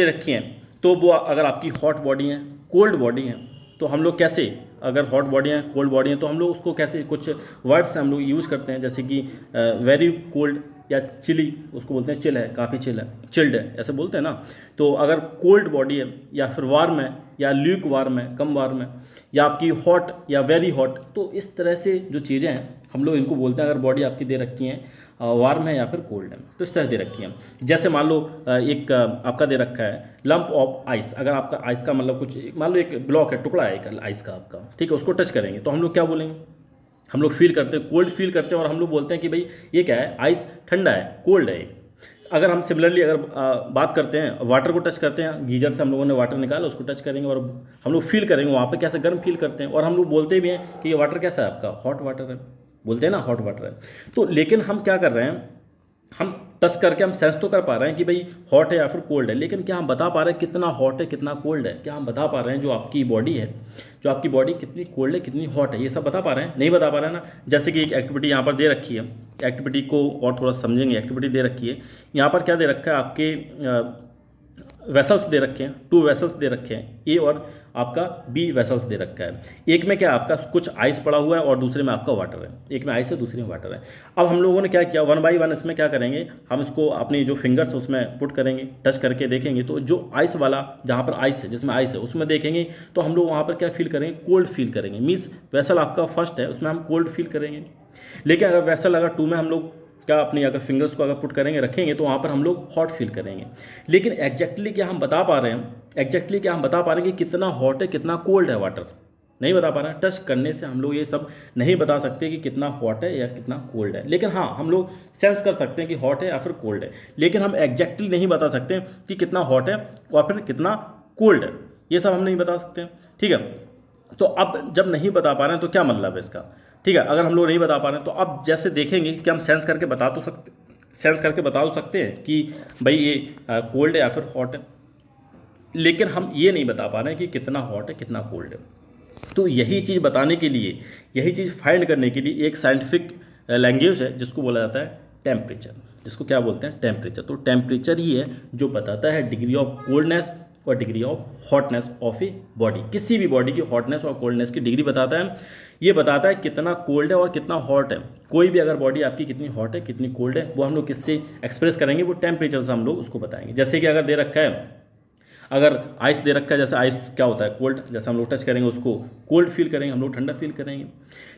रखी हैं, तो वो अगर आपकी हॉट बॉडी है, कोल्ड बॉडी है, तो हम लोग कैसे, अगर हॉट बॉडी है, कोल्ड बॉडी है, तो हम लोग उसको कैसे, कुछ वर्ड्स हम लोग यूज़ करते हैं, जैसे कि वेरी कोल्ड या चिली, उसको बोलते हैं चिल है, काफ़ी चिल्ड है, ऐसे बोलते हैं ना। तो अगर कोल्ड बॉडी है या फिर वार्म है या ल्यूक वार्म है, कम वार्म है, या आपकी हॉट या वेरी हॉट, तो इस तरह से जो चीज़ें हैं हम लोग इनको बोलते हैं। अगर बॉडी आपकी दे रखी है वार्म है या फिर कोल्ड है, तो इस तरह दे रखी है। जैसे मान लो एक आपका दे रखा है लंप ऑफ आइस, अगर आपका आइस का मतलब कुछ, मान लो एक ब्लॉक है, टुकड़ा है एक आइस का आपका, ठीक है, उसको टच करेंगे तो हम लोग क्या बोलेंगे, हम लोग फील करते हैं, कोल्ड फील करते हैं, और हम लोग बोलते हैं कि भाई ये क्या है, आइस ठंडा है, कोल्ड है। अगर हम सिमिलरली अगर बात करते हैं, वाटर को टच करते हैं, गीजर से हम लोगों ने वाटर निकाला, उसको टच करेंगे और हम लोग फील करेंगे वहाँ पे कैसे गर्म फील करते हैं, और हम लोग बोलते भी हैं कि ये वाटर कैसा है आपका, हॉट वाटर है, बोलते हैं ना हॉट वाटर है। तो लेकिन हम क्या कर रहे हैं, हम टच करके हम सेंस तो कर पा रहे हैं कि भाई हॉट है या फिर कोल्ड है, लेकिन क्या हम बता पा रहे हैं कितना हॉट है कितना कोल्ड है, क्या हम बता पा रहे हैं जो आपकी बॉडी है, जो आपकी बॉडी कितनी कोल्ड है कितनी हॉट है, ये सब बता पा रहे हैं, नहीं बता पा रहे हैं ना। जैसे कि एक एक्टिविटी यहाँ पर दे रखी है, एक्टिविटी को और थोड़ा समझेंगे। एक्टिविटी दे रखी है, यहाँ पर क्या दे रखा है, आपके वेसल्स दे रखे हैं, 2 वेसल्स दे रखे हैं, ए और आपका बी वेसल्स दे रखा है। एक में क्या आपका कुछ आइस पड़ा हुआ है और दूसरे में आपका वाटर है, एक में आइस है दूसरे में वाटर है। अब हम लोगों ने क्या किया, 1 बाई 1 इसमें क्या करेंगे, हम इसको अपनी जो फिंगर्स उसमें पुट करेंगे, टच करके देखेंगे, तो जो आइस वाला जहाँ पर आइस है, जिसमें आइस है उसमें देखेंगे तो हम लोग वहाँ पर क्या फील करेंगे, कोल्ड फील करेंगे। मीन्स वेसल आपका फर्स्ट है उसमें हम कोल्ड फील करेंगे। लेकिन अगर वेसल अगर 2 में हम लोग क्या अपनी अगर फिंगर्स को अगर पुट करेंगे रखेंगे तो वहाँ पर हम लोग हॉट फील करेंगे। लेकिन एग्जैक्टली क्या हम बता पा रहे हैं, कि कितना हॉट है कितना कोल्ड है वाटर, नहीं बता पा रहे हैं। टच करने से हम लोग ये सब नहीं बता सकते कि कितना हॉट है या कितना कोल्ड है, लेकिन हाँ हम लोग सेंस कर सकते हैं कि हॉट है या फिर कोल्ड है, लेकिन हम एग्जैक्टली नहीं बता सकते कि कितना हॉट है और फिर कितना कोल्ड है, ये सब हम नहीं बता सकते। ठीक है, तो अब जब नहीं बता पा रहे हैं तो क्या मतलब है इसका, ठीक है, अगर हम लोग नहीं बता पा रहे हैं तो अब जैसे देखेंगे कि हम सेंस करके बता तो सकते हैं कि भाई ये कोल्ड है या फिर हॉट है, लेकिन हम ये नहीं बता पा रहे हैं कि कितना हॉट है कितना कोल्ड है। तो यही चीज़ बताने के लिए, यही चीज़ फाइंड करने के लिए एक साइंटिफिक लैंग्वेज है जिसको बोला जाता है टेम्परेचर, जिसको क्या बोलते हैं, टेम्परेचर। तो टेम्परेचर ही है जो बताता है डिग्री ऑफ कोल्डनेस और degree of hotness of a body. किसी भी बॉडी की हॉटनेस और कोल्डनेस की डिग्री बताता है, ये बताता है कितना कोल्ड है और कितना हॉट है। कोई भी अगर बॉडी आपकी कितनी हॉट है कितनी कोल्ड है वो हम लोग किससे एक्सप्रेस करेंगे, वो टेम्परेचर से हम लोग उसको बताएंगे। जैसे कि अगर दे रखा है, अगर आइस दे रखा है, जैसे आइस क्या होता है कोल्ड, जैसे हम लोग टच करेंगे उसको कोल्ड फील करेंगे, हम लोग ठंडा फील करेंगे।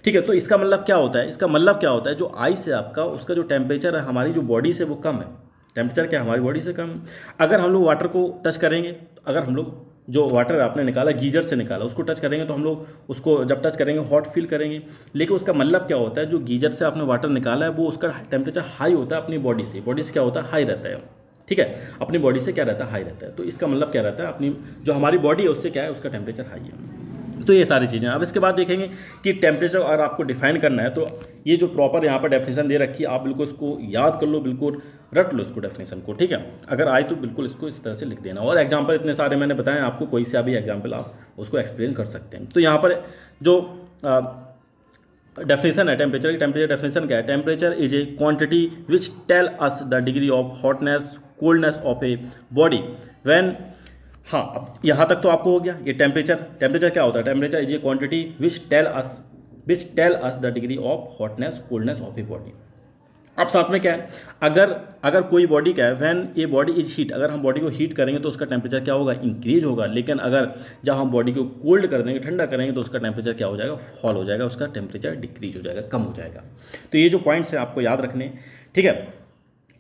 ठीक है, तो इसका मतलब क्या होता है, जो आइस है आपका उसका जो टेम्परेचर है हमारी जो बॉडी से वो कम है, टेम्परेचर क्या हमारी बॉडी से कम है। अगर हम लोग वाटर को टच करेंगे, अगर हम लोग जो वाटर आपने निकाला गीजर से निकाला उसको टच करेंगे तो हम लोग उसको जब टच करेंगे हॉट फील करेंगे, लेकिन उसका मतलब क्या होता है, जो गीजर से आपने वाटर निकाला है वो उसका टेम्परेचर हाई होता है अपनी बॉडी से क्या होता है, हाई रहता है। ठीक है, अपनी बॉडी से क्या रहता है, हाई रहता है। तो इसका मतलब क्या रहता है, अपनी जो हमारी बॉडी है उससे क्या है, उसका टेम्परेचर हाई है। तो ये सारी चीज़ें। अब इसके बाद देखेंगे कि टेम्परेचर अगर आपको डिफाइन करना है तो ये जो प्रॉपर यहाँ पर डेफिनेशन दे रखी है आप बिल्कुल इसको याद कर लो, बिल्कुल रट लो इसको डेफिनेशन को, ठीक है। अगर आए तो बिल्कुल इसको इस तरह से लिख देना, और एग्जांपल इतने सारे मैंने बताए आपको, कोई सा भी एग्जांपल आप उसको एक्सप्लेन कर सकते हैं। तो यहाँ पर जो डेफिनेशन है टेम्परेचर की, टेम्परेचर डेफिनेशन क्या है? Temperature is a quantity which tell us the degree of hotness coldness of a body when. हाँ, अब यहाँ तक तो आपको हो गया ये टेम्परेचर क्या होता है? Temperature is a quantity which tell us the degree of hotness coldness of a body. अब साथ में क्या है, अगर कोई बॉडी क्या है, when a body is heat, अगर हम बॉडी को हीट करेंगे तो उसका टेम्परेचर क्या होगा? इंक्रीज होगा। लेकिन अगर जब हम बॉडी को कोल्ड कर देंगे, ठंडा करेंगे, तो उसका टेम्परेचर क्या हो जाएगा? फॉल हो जाएगा, उसका टेम्परेचर डिक्रीज हो जाएगा, कम हो जाएगा। तो ये जो पॉइंट्स हैं आपको याद रखने, ठीक है।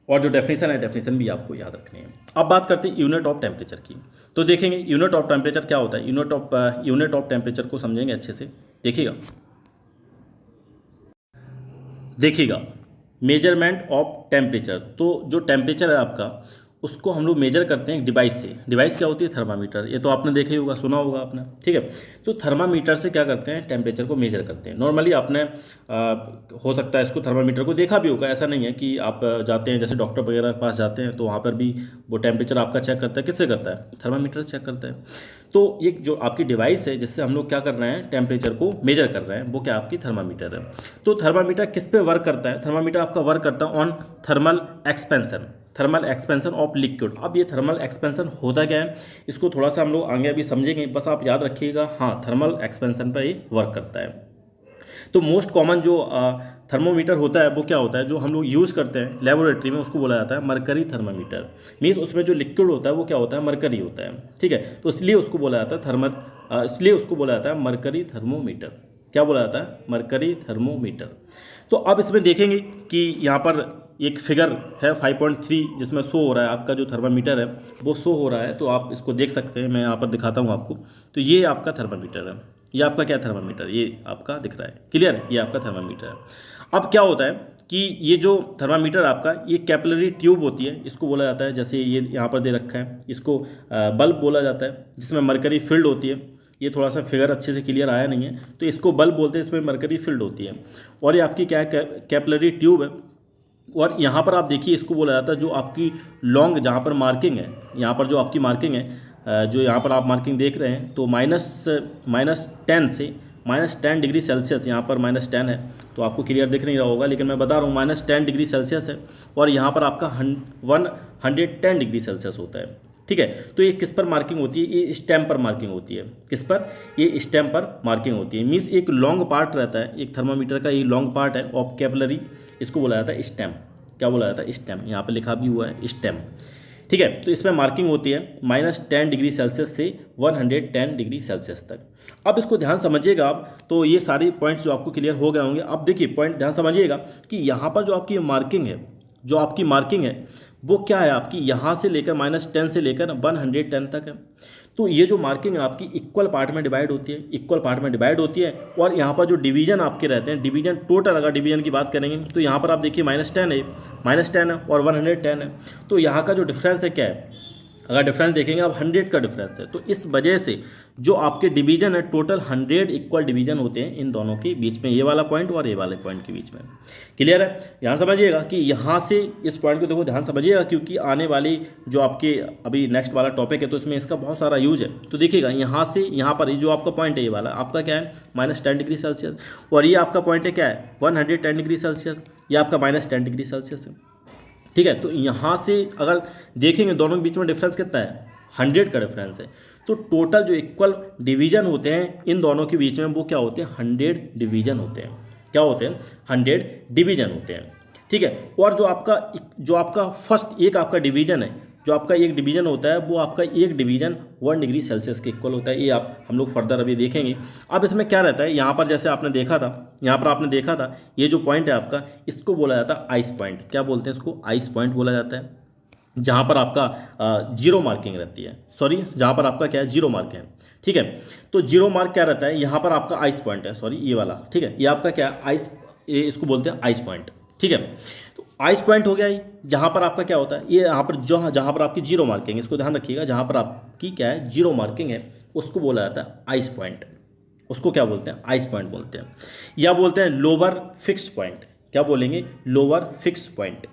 और जो डेफिनेशन है, डेफिनेशन भी आपको याद रखनी है। अब बात करते हैं यूनिट ऑफ टेम्परेचर की। तो देखेंगे यूनिट ऑफ टेम्परेचर क्या होता है। यूनिट ऑफ टेम्परेचर को समझेंगे अच्छे से। देखिएगा मेजरमेंट ऑफ टेम्परेचर। तो जो टेम्परेचर है आपका, उसको हम लोग मेजर करते हैं डिवाइस से। डिवाइस क्या होती है? थर्मामीटर। ये तो आपने देखा ही होगा, सुना होगा आपने, ठीक है। तो थर्मामीटर से क्या करते हैं? टेम्परेचर को मेजर करते हैं। नॉर्मली आपने हो सकता है इसको थर्मामीटर को देखा भी होगा। ऐसा नहीं है कि आप जाते हैं जैसे डॉक्टर वगैरह के पास जाते हैं तो वहाँ पर भी वो टेम्परेचर आपका चेक करता है। किससे करता है? थर्मामीटर से चेक करता है। तो एक जो आपकी डिवाइस है जिससे हम लोग क्या कर रहे हैं? टेम्परेचर को मेजर कर रहे हैं, वो क्या आपकी थर्मामीटर है। तो थर्मामीटर किस पे वर्क करता है? थर्मामीटर आपका वर्क करता है on thermal expansion of liquid. अब ये थर्मल एक्सपेंशन होता क्या है, इसको थोड़ा सा हम लोग आगे अभी समझेंगे, बस आप याद रखिएगा। हाँ, थर्मल एक्सपेंशन पर ये वर्क करता है। तो मोस्ट कॉमन जो थर्मोमीटर होता है वो क्या होता है? जो हम लोग यूज़ करते हैं लेबोरेटरी में, उसको बोला जाता है मरकरी थर्मामीटर। मीन्स उसमें जो लिक्विड होता है वो क्या होता है? मरकरी होता है, ठीक है। तो इसलिए उसको बोला जाता है मरकरी थर्मोमीटर। क्या बोला जाता है? Mercury thermometer. तो अब इसमें देखेंगे कि यहाँ पर एक फिगर है 5.3 जिसमें शो हो रहा है आपका जो थर्मामीटर है वो शो हो रहा है। तो आप इसको देख सकते हैं, मैं यहाँ पर दिखाता हूँ आपको। तो ये आपका थर्मामीटर है, ये आपका क्या थर्मामीटर, ये आपका दिख रहा है, क्लियर? ये आपका थर्मामीटर है। अब क्या होता है कि ये जो थर्मामीटर आपका, ये कैपिलरी ट्यूब होती है, इसको बोला जाता है, जैसे ये यहाँ पर दे रखा है, इसको बल्ब बोला जाता है, जिसमें मरकरी फील्ड होती है। ये थोड़ा सा फिगर अच्छे से क्लियर आया नहीं है, तो इसको बल्ब बोलते हैं, इसमें मरकरी फील्ड होती है। और ये आपकी क्या है? कैपिलरी ट्यूब है। और यहाँ पर आप देखिए, इसको बोला जाता है जो आपकी लॉन्ग, जहाँ पर मार्किंग है, यहाँ पर जो आपकी मार्किंग है, जो यहाँ पर आप मार्किंग देख रहे हैं, तो -10 से -10 डिग्री सेल्सियस, यहाँ पर -10 है, तो आपको क्लियर दिख नहीं रहा होगा, लेकिन मैं बता रहा हूँ -10 डिग्री सेल्सियस है। और यहाँ पर आपका 110 डिग्री सेल्सियस होता है, ठीक है। तो ये किस पर मार्किंग होती है? ये स्टेम पर मार्किंग होती है। किस पर? ये स्टेम पर मार्किंग होती है। मीन्स एक लॉन्ग पार्ट रहता है, एक थर्मामीटर का ये लॉन्ग पार्ट है ऑफ कैपिलरी, इसको बोला जाता है स्टेम। क्या बोला जाता है? स्टेम। यहाँ पे लिखा भी हुआ है स्टेम, ठीक है। तो इसमें मार्किंग होती है -10 डिग्री सेल्सियस से 110 डिग्री सेल्सियस तक। अब इसको ध्यान समझिएगा आप, तो ये सारे पॉइंट्स जो आपको क्लियर हो गए होंगे। अब देखिए पॉइंट ध्यान समझिएगा कि यहाँ पर जो आपकी मार्किंग है, वो क्या है आपकी? यहाँ से लेकर -10 से लेकर 110 तक है। तो ये जो मार्किंग है आपकी इक्वल पार्ट में डिवाइड होती है। और यहाँ पर जो डिवीजन आपके रहते हैं, डिवीजन टोटल, अगर डिवीजन की बात करेंगे तो यहाँ पर आप देखिए -10 है और 110 है। तो यहाँ का जो डिफरेंस है क्या है? अगर डिफरेंस देखेंगे आप, 100 का डिफरेंस है। तो इस वजह से जो आपके डिवीजन है, टोटल 100 इक्वल डिवीजन होते हैं इन दोनों के बीच में, ये वाला पॉइंट और ये वाले पॉइंट के बीच में। क्लियर है? ध्यान समझिएगा कि यहाँ से इस पॉइंट को देखो, ध्यान समझिएगा, क्योंकि आने वाली जो आपके अभी नेक्स्ट वाला टॉपिक है तो इसमें इसका बहुत सारा यूज है। तो देखिएगा यहाँ से यहाँ पर जो आपका पॉइंट है, ये वाला आपका क्या है? -10 डिग्री सेल्सियस। और ये आपका पॉइंट है क्या है? 110 डिग्री सेल्सियस। ये आपका -10 डिग्री सेल्सियस है, ठीक है। तो यहाँ से अगर देखेंगे दोनों के बीच में डिफरेंस कितना है? 100 का डिफरेंस है। तो टोटल जो इक्वल डिवीजन होते हैं इन दोनों के बीच में, वो क्या होते हैं? 100 डिवीजन होते हैं। क्या होते हैं? 100 डिवीजन होते हैं, ठीक है। और जो आपका फर्स्ट एक आपका डिवीजन है, जो आपका एक डिवीजन होता है, वो आपका एक डिवीजन 1 डिग्री सेल्सियस के इक्वल होता है। ये हम लोग फर्दर अभी देखेंगे। अब इसमें क्या रहता है? यहाँ पर जैसे आपने देखा था, ये जो पॉइंट है आपका, इसको बोला जाता है आइस पॉइंट। क्या बोलते हैं इसको? आइस पॉइंट बोला जाता है। जहाँ पर आपका जीरो मार्किंग रहती है, जहाँ पर आपका क्या है? जीरो मार्क है, ठीक है। तो जीरो मार्क क्या रहता है? यहाँ पर आपका आइस पॉइंट है, ये वाला, ठीक है। ये आपका क्या है? आइस, इसको बोलते हैं आइस पॉइंट, ठीक है। तो आइस पॉइंट हो गया ये, जहाँ पर आपका क्या होता है? ये यहाँ पर जहाँ पर आपकी जीरो मार्किंग, इसको ध्यान रखिएगा, जहाँ पर आपकी क्या है? जीरो मार्किंग है, उसको बोला जाता है आइस पॉइंट, उसको क्या बोलते हैं, आइस पॉइंट बोलते हैं, या बोलते हैं लोअर फिक्स्ड पॉइंट। क्या बोलेंगे, लोअर फिक्स्ड पॉइंट।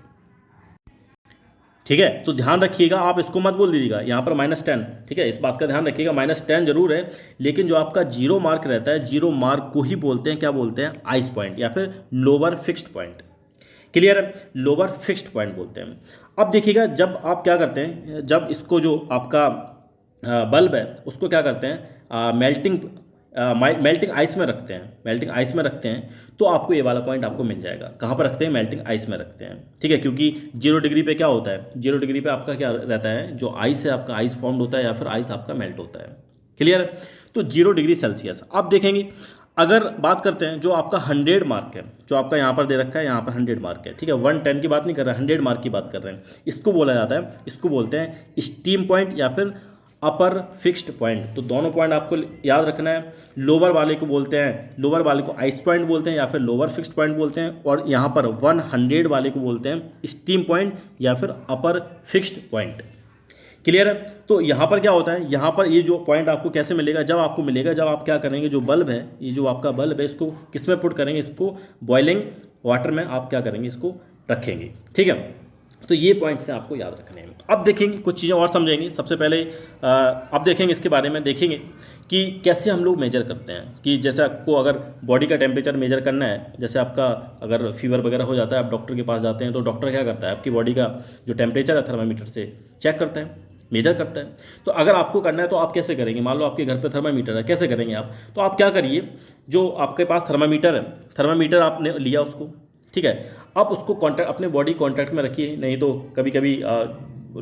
ठीक है, तो ध्यान रखिएगा, आप इसको मत बोल दीजिएगा यहाँ पर -10। ठीक है, इस बात का ध्यान रखिएगा, -10 जरूर है, लेकिन जो आपका जीरो मार्क रहता है, जीरो मार्क को ही बोलते हैं, क्या बोलते हैं, आइस पॉइंट या फिर लोअर फिक्स्ड पॉइंट। क्लियर है, लोअर फिक्स्ड पॉइंट बोलते हैं। अब देखिएगा, जब आप क्या करते हैं, जब इसको जो आपका बल्ब है उसको क्या करते हैं, मेल्टिंग आइस में रखते हैं, मेल्टिंग आइस में रखते हैं, तो आपको ये वाला पॉइंट आपको मिल जाएगा। कहाँ पर रखते हैं, मेल्टिंग आइस में रखते हैं। ठीक है, क्योंकि 0 डिग्री पे क्या होता है, 0 डिग्री पे आपका क्या रहता है, जो आइस है आपका आइस फॉर्म्ड होता है या फिर आइस आपका मेल्ट होता है। क्लियर है, तो 0 डिग्री सेल्सियस। अब देखेंगे, अगर बात करते हैं जो आपका 100 मार्क है, जो आपका यहाँ पर दे रखा है, यहाँ पर 100 मार्क है। ठीक है, 110 की बात नहीं कर रहे हैं, 100 मार्क की बात कर रहे हैं। इसको बोला जाता है, इसको बोलते हैं स्टीम पॉइंट या फिर अपर फिक्स्ड पॉइंट। तो दोनों पॉइंट आपको याद रखना है। लोअर वाले को बोलते हैं, लोअर वाले को आइस पॉइंट बोलते हैं या फिर लोअर फिक्स्ड पॉइंट बोलते हैं, और यहाँ पर 100 वाले को बोलते हैं स्टीम पॉइंट या फिर अपर फिक्स्ड पॉइंट। क्लियर है, तो यहाँ पर क्या होता है, यहाँ पर ये जो पॉइंट आपको कैसे मिलेगा, जब आपको मिलेगा जब आप क्या करेंगे, जो बल्ब है, ये जो आपका बल्ब है, इसको किस में पुट करेंगे, इसको बॉइलिंग वाटर में आप क्या करेंगे, इसको रखेंगे। ठीक है, तो ये पॉइंट्स हैं आपको याद रखने हैं। अब देखेंगे कुछ चीज़ें और समझेंगे। सबसे पहले अब देखेंगे इसके बारे में, देखेंगे कि कैसे हम लोग मेजर करते हैं, कि जैसे आपको अगर बॉडी का टेम्परेचर मेजर करना है, जैसे आपका अगर फीवर वगैरह हो जाता है, आप डॉक्टर के पास जाते हैं, तो डॉक्टर क्या करता है, आपकी बॉडी का जो टेम्परेचर है थर्मामीटर से चेक करता है, मेजर करता है। तो अगर आपको करना है तो आप कैसे करेंगे, मान लो आपके घर पे थर्मामीटर है, कैसे करेंगे आप, तो आप क्या करिए, जो आपके पास थर्मामीटर है, थर्मामीटर आपने लिया उसको, ठीक है, आप उसको कॉन्टैक्ट, अपने बॉडी कॉन्टैक्ट में रखिए। नहीं तो कभी कभी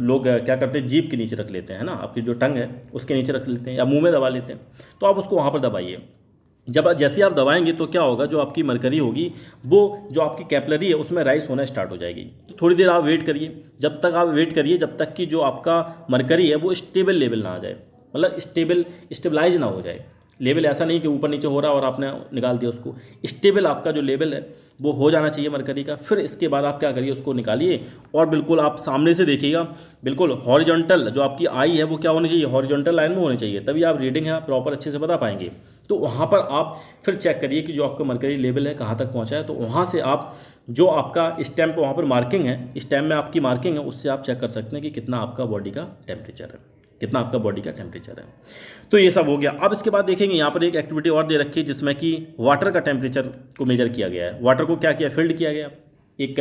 लोग क्या करते हैं, जीभ के नीचे रख लेते हैं ना, आपकी जो टंग है उसके नीचे रख लेते हैं या मुंह में दबा लेते हैं, तो आप उसको वहाँ पर दबाइए। जब जैसे आप दबाएंगे तो क्या होगा, जो आपकी मरकरी होगी वो जो आपकी कैपिलरी है उसमें राइस होना स्टार्ट हो जाएगी। तो थोड़ी देर आप वेट करिए, जब तक आप वेट करिए जब तक कि जो आपका मरकरी है वो स्टेबल लेवल ना आ जाए, मतलब स्टेबलाइज ना हो जाए। लेवल ऐसा नहीं कि ऊपर नीचे हो रहा और आपने निकाल दिया उसको, स्टेबल आपका जो लेवल है वो हो जाना चाहिए मरकरी का। फिर इसके बाद आप क्या करिए, उसको निकालिए और बिल्कुल आप सामने से देखिएगा, बिल्कुल हॉरिजॉन्टल जो आपकी आई है वो क्या होनी चाहिए, हॉरिजॉन्टल लाइन में होनी चाहिए, तभी आप रीडिंग है प्रॉपर अच्छे से बता पाएंगे। तो वहाँ पर आप फिर चेक करिए कि जो आपका मरकरी लेवल है कहाँ तक पहुँचा है। तो वहाँ से आप जो आपका स्टैम्प वहाँ पर मार्किंग है, स्टैम्प में आपकी मार्किंग है, उससे आप चेक कर सकते हैं कि कितना आपका बॉडी का टेम्परेचर है, कितना आपका बॉडी का टेम्परेचर है। तो ये सब हो गया। अब इसके बाद देखेंगे यहाँ पर एक एक्टिविटी और दे रखी है जिसमें कि वाटर का टेम्परेचर को मेजर किया गया है। वाटर को क्या किया, फील्ड किया गया। एक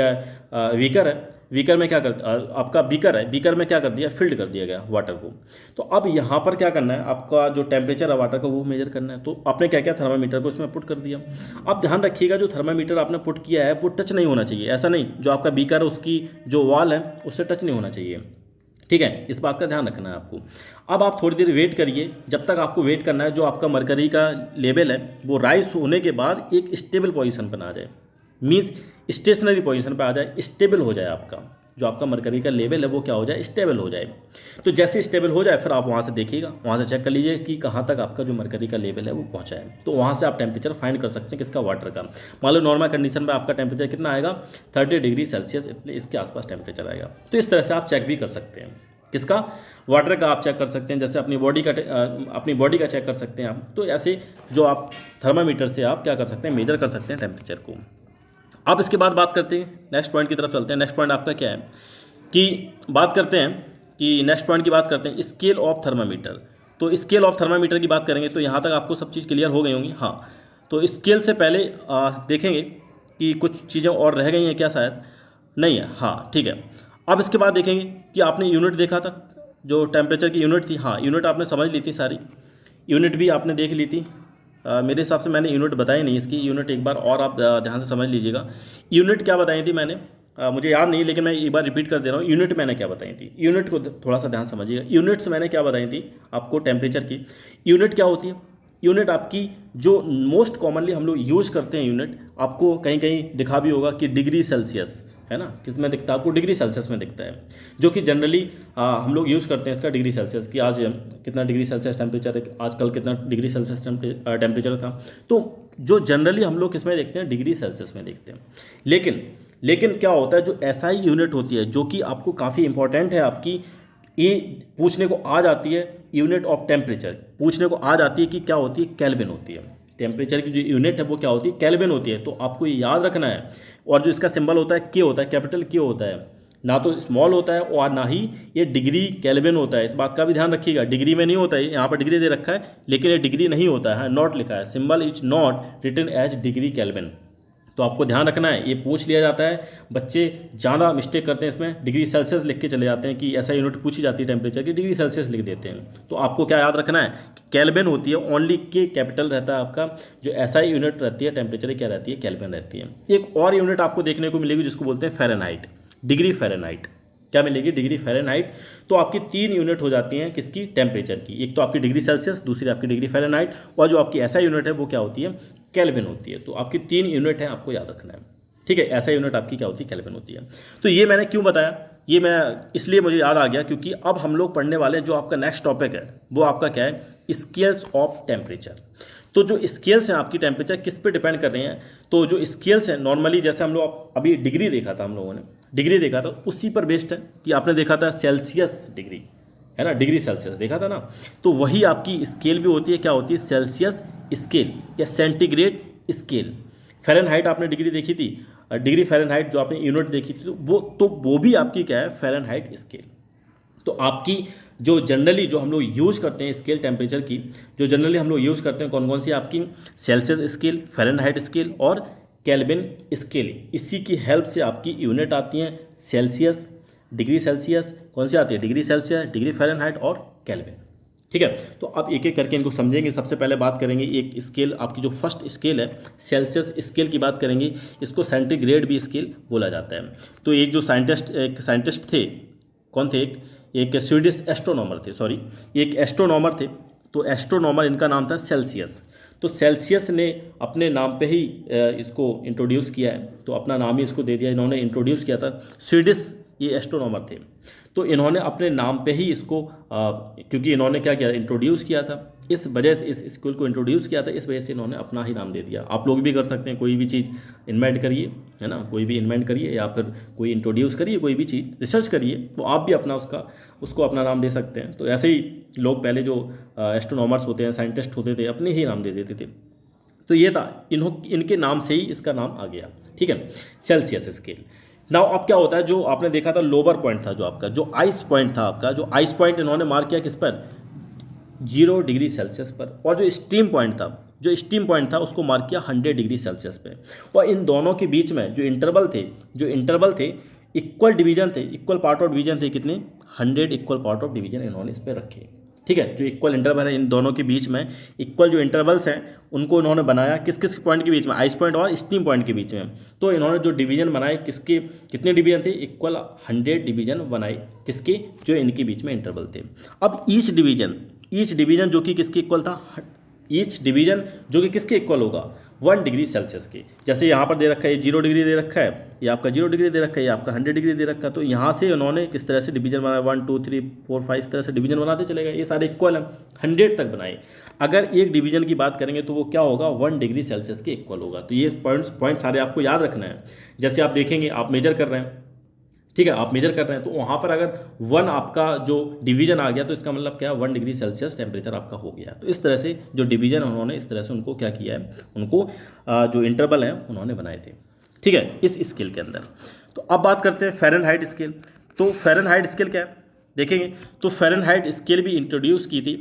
बीकर है, बीकर में क्या कर आपका बीकर है, बीकर में क्या कर दिया, फील्ड कर दिया गया वाटर को। तो अब यहाँ पर क्या करना है, आपका जो टेम्परेचर है वाटर का वो मेजर करना है। तो आपने क्या किया, थर्मामीटर को इसमें पुट कर दिया। अब ध्यान रखिएगा जो थर्मामीटर आपने पुट किया है वो टच नहीं होना चाहिए, ऐसा नहीं, जो आपका बीकर है उसकी जो वॉल है उससे टच नहीं होना चाहिए। ठीक है, इस बात का ध्यान रखना है आपको। अब आप थोड़ी देर वेट करिए, जब तक आपको वेट करना है जो आपका मरकरी का लेवल है वो राइज होने के बाद एक स्टेबल पोजीशन पर आ जाए, मीन्स स्टेशनरी पोजीशन पर आ जाए, स्टेबल हो जाए आपका जो आपका मरकरी का लेवल है वो क्या हो जाए, स्टेबल हो जाए। तो जैसे स्टेबल हो जाए फिर आप वहाँ से देखिएगा, वहाँ से चेक कर लीजिए कि कहाँ तक आपका जो मरकरी का लेवल है वो पहुँचा है। तो वहाँ से आप टेम्परेचर फाइंड कर सकते हैं किसका, वाटर का। मान लो नॉर्मल कंडीशन में आपका टेम्परेचर कितना आएगा, 30 डिग्री सेल्सियस, इतने इसके आसपास टेम्परेचर आएगा। तो इस तरह से आप चेक भी कर सकते हैं, किसका, वाटर का आप चेक कर सकते हैं। जैसे अपनी बॉडी का चेक कर सकते हैं आप। तो ऐसे जो आप थर्मामीटर से आप क्या कर सकते हैं, मेजर कर सकते हैं टेम्परेचर को। अब इसके बाद बात करते हैं, नेक्स्ट पॉइंट की तरफ चलते हैं। नेक्स्ट पॉइंट आपका क्या है कि बात करते हैं कि नेक्स्ट पॉइंट की बात करते हैं, स्केल ऑफ थर्मामीटर। तो स्केल ऑफ थर्मामीटर की बात करेंगे तो यहाँ तक आपको सब चीज़ क्लियर हो गई होंगी। हाँ, तो स्केल से पहले देखेंगे कि कुछ चीज़ें और रह गई हैं क्या, शायद नहीं है। हाँ ठीक है, अब इसके बाद देखेंगे कि आपने यूनिट देखा था, जो टेम्परेचर की यूनिट थी। हाँ, यूनिट आपने समझ ली थी, सारी यूनिट भी आपने देख ली थी। मेरे हिसाब से मैंने यूनिट बताई नहीं, इसकी यूनिट एक बार और आप ध्यान से समझ लीजिएगा। यूनिट क्या बताई थी मैंने, मुझे याद नहीं, लेकिन मैं एक बार रिपीट कर दे रहा हूँ। यूनिट मैंने क्या बताई थी, यूनिट को थोड़ा सा ध्यान समझिएगा। यूनिट्स मैंने क्या बताई थी आपको टेम्परेचर की। यूनिट क्या होती है, यूनिट आपकी जो मोस्ट कॉमनली हम लोग यूज करते हैं यूनिट, आपको कहीं कहीं दिखा भी होगा कि डिग्री सेल्सियस है ना, किस में दिखता है आपको, डिग्री सेल्सियस में दिखता है, जो कि जनरली हम लोग यूज़ करते हैं इसका डिग्री सेल्सियस, कि आज कितना डिग्री सेल्सियस टेम्परेचर है, आजकल कितना डिग्री सेल्सियस टेम्परेचर था। तो जो जनरली हम लोग किस में देखते हैं, डिग्री सेल्सियस में देखते हैं। लेकिन क्या होता है, जो एसआई यूनिट होती है जो कि आपको काफ़ी इंपॉर्टेंट है आपकी, ये पूछने को आ जाती है, यूनिट ऑफ टेम्परेचर पूछने को आ जाती है कि क्या होती है, केल्विन होती है। टेम्परेचर की जो यूनिट है वो क्या होती है, केल्विन होती है। तो आपको ये याद रखना है। और जो इसका सिंबल होता है के होता है, कैपिटल के होता है, ना तो स्मॉल होता है और ना ही ये डिग्री केल्विन होता है। इस बात का भी ध्यान रखिएगा, डिग्री में नहीं होता है। यहाँ पर डिग्री दे रखा है लेकिन ये डिग्री नहीं होता है, नॉट लिखा है, symbol is not written as degree Kelvin. तो आपको ध्यान रखना है, ये पूछ लिया जाता है। बच्चे ज़्यादा मिस्टेक करते हैं इसमें, डिग्री सेल्सियस लिख के चले जाते हैं कि ऐसा यूनिट पूछी जाती है टेम्परेचर की, डिग्री सेल्सियस लिख देते हैं। तो आपको क्या याद रखना है, केल्विन होती है, ओनली के कैपिटल रहता है आपका। जो एसआई यूनिट रहती है टेम्परेचर क्या रहती है, केल्विन रहती है। एक और यूनिट आपको देखने को मिलेगी जिसको बोलते हैं फ़ारेनहाइट, डिग्री फ़ारेनहाइट। क्या मिलेगी, डिग्री फ़ारेनहाइट। तो आपकी 3 यूनिट हो जाती हैं किसकी, टेम्परेचर की। एक तो आपकी डिग्री सेल्सियस, दूसरी आपकी डिग्री फ़ारेनहाइट, और जो आपकी एसआई यूनिट है वो क्या होती है, केल्विन होती है। तो आपकी 3 यूनिट है, आपको याद रखना है, ठीक है। ऐसा यूनिट आपकी क्या होती है, केल्विन होती है। तो ये मैंने क्यों बताया, ये मैं इसलिए मुझे याद आ गया क्योंकि अब हम लोग पढ़ने वाले जो आपका नेक्स्ट टॉपिक है वो आपका क्या है, स्केल्स ऑफ टेम्परेचर। तो जो स्केल्स हैं आपकी टेम्परेचर किस पे डिपेंड कर रहे हैं, तो जो स्केल्स हैं नॉर्मली जैसे हम लोग अभी डिग्री देखा था, हम लोगों ने डिग्री देखा था, उसी पर बेस्ड है कि आपने देखा था सेल्सियस डिग्री, है ना, डिग्री सेल्सियस देखा था ना। तो वही आपकी स्केल भी होती है, क्या होती है, सेल्सियस स्केल या सेंटीग्रेड स्केल। फ़ारेनहाइट आपने डिग्री देखी थी, डिग्री फ़ारेनहाइट जो आपने यूनिट देखी थी, तो वो भी आपकी क्या है, फ़ारेनहाइट स्केल। तो आपकी जो जनरली जो हम लोग यूज़ करते हैं स्केल टेम्परेचर की, जो जनरली हम लोग यूज़ करते हैं कौन कौन सी, आपकी सेल्सियस स्केल, फ़ारेनहाइट स्केल और केल्विन स्केल। इसी की हेल्प से आपकी यूनिट आती हैं सेल्सियस, डिग्री सेल्सियस, कौन सी आती है, डिग्री सेल्सियस, डिग्री फ़ारेनहाइट और केल्विन, ठीक है। तो अब एक एक करके इनको समझेंगे। सबसे पहले बात करेंगे एक स्केल, आपकी जो फर्स्ट स्केल है सेल्सियस स्केल की बात करेंगे। इसको सेंटीग्रेड भी स्केल बोला जाता है। तो एक जो साइंटिस्ट थे, कौन थे, एक स्वीडिश एस्ट्रोनॉमर थे, सॉरी एक एस्ट्रोनॉमर थे। तो एस्ट्रोनॉमर इनका नाम था सेल्सियस। तो सेल्सियस ने अपने नाम पे ही इसको इंट्रोड्यूस किया है, तो अपना नाम ही इसको दे दिया, इन्होंने इंट्रोड्यूस किया था। स्वीडिश ये एस्ट्रोनॉमर थे, तो इन्होंने अपने नाम पे ही इसको क्योंकि इन्होंने क्या किया, इंट्रोड्यूस किया था, इस वजह से इस स्कूल को इंट्रोड्यूस किया था, इस वजह से इन्होंने अपना ही नाम दे दिया। आप लोग भी कर सकते हैं, कोई भी चीज़ इन्वेंट करिए, है ना, कोई भी इन्वेंट करिए या फिर कोई इंट्रोड्यूस करिए, कोई भी चीज़ रिसर्च करिए, तो आप भी अपना उसको अपना नाम दे सकते हैं। तो ऐसे ही लोग पहले जो एस्ट्रोनॉमर्स होते हैं, साइंटिस्ट होते थे, अपने ही नाम दे देते थे। तो ये था, इनके नाम से ही इसका नाम आ गया, ठीक है, सेल्सियस स्केल। नाउ अब क्या होता है, जो आपने देखा था लोअर पॉइंट था, जो आपका जो आइस पॉइंट था, आपका जो आइस पॉइंट इन्होंने मार्क किया किस पर, 0 डिग्री सेल्सियस पर। और जो स्टीम पॉइंट था, जो स्टीम पॉइंट था उसको मार्क किया 100 डिग्री सेल्सियस पे। और इन दोनों के बीच में जो इंटरवल थे इक्वल डिवीजन थे, इक्वल पार्ट ऑफ डिवीजन थे, कितने, 100 इक्वल पार्ट ऑफ डिवीजन इन्होंने इस पर रखे, ठीक है। जो इक्वल इंटरवल है इन दोनों के बीच में, इक्वल जो इंटरवल्स हैं उनको इन्होंने बनाया किस किस पॉइंट के बीच में, आइस पॉइंट और स्टीम पॉइंट के बीच में। तो इन्होंने जो डिवीजन बनाए किसके, कितने डिवीजन थे, इक्वल 100 डिवीजन बनाए, किसके, जो इनके बीच में इंटरवल थे। अब ईच डिवीजन जो कि किसके इक्वल था, ईच डिवीजन जो कि किसके इक्वल होगा, 1 डिग्री सेल्सियस के। जैसे यहाँ पर दे रखा है, ये 0 डिग्री दे रखा है, ये आपका 0 डिग्री दे रखा है, ये आपका 100 डिग्री दे रखा है। तो यहाँ से उन्होंने किस तरह से डिवीजन बनाया, 1 2 3 4 5 इस तरह से डिवीजन बनाते चले गए, ये सारे इक्वल हैं, 100 तक बनाए। अगर एक डिवीजन की बात करेंगे तो वो क्या होगा, 1 डिग्री सेल्सियस के इक्वल होगा। तो ये पॉइंट सारे आपको याद रखना है। जैसे आप देखेंगे, आप मेजर कर रहे हैं, ठीक है, आप मेजर कर रहे हैं, तो वहाँ पर अगर 1 आपका जो डिवीजन आ गया तो इसका मतलब क्या है, 1 डिग्री सेल्सियस टेम्परेचर आपका हो गया। तो इस तरह से जो डिवीजन उन्होंने इस तरह से उनको क्या किया है, उनको जो इंटरवल है उन्होंने बनाए थे, ठीक है, इस स्केल के अंदर। तो अब बात करते हैं फ़ारेनहाइट स्केल। तो फ़ारेनहाइट स्केल क्या है देखेंगे। तो फ़ारेनहाइट स्केल भी इंट्रोड्यूस की थी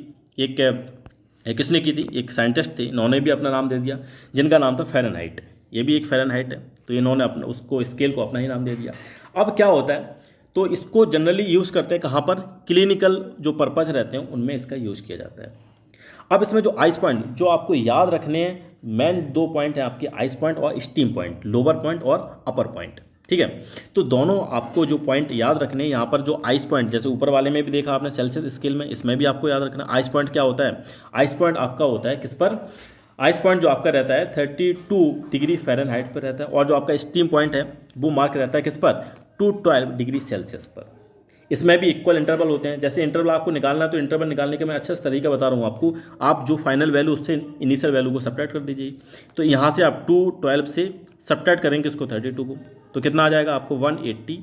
किसने की थी, एक साइंटिस्ट थे, इन्होंने भी अपना नाम दे दिया, जिनका नाम था फ़ारेनहाइट। ये भी एक फ़ारेनहाइट है, तो इन्होंने अपना उसको स्केल को अपना ही नाम दे दिया। अब क्या होता है, तो इसको जनरली यूज़ करते हैं कहाँ पर, क्लिनिकल जो पर्पज़ रहते हैं उनमें इसका यूज़ किया जाता है। अब इसमें जो आइस पॉइंट जो आपको याद रखने हैं, मेन 2 पॉइंट है आपके, आइस पॉइंट और स्टीम पॉइंट, लोअर पॉइंट और अपर पॉइंट, ठीक है। तो दोनों आपको जो पॉइंट याद रखने हैं, यहाँ पर जो आइस पॉइंट, जैसे ऊपर वाले में भी देखा आपने सेल्सियस स्केल में, इसमें भी आपको याद रखना आइस पॉइंट क्या होता है। आइस पॉइंट आपका होता है किस पर, आइस पॉइंट जो आपका रहता है 32 डिग्री फ़ारेनहाइट पर रहता है, और जो आपका स्टीम पॉइंट है वो मार्क रहता है किस पर, 212 डिग्री सेल्सियस पर। इसमें भी इक्वल इंटरवल होते हैं। जैसे इंटरवल आपको निकालना है तो इंटरवल निकालने का मैं अच्छा तरीका बता रहा हूँ आपको, आप जो फाइनल वैल्यू उससे इनिशियल वैल्यू को सब्ट्रैक्ट कर दीजिए। तो यहाँ से आप 212 से सब्ट्रैक्ट करेंगे इसको 32 को, तो कितना आ जाएगा आपको 180,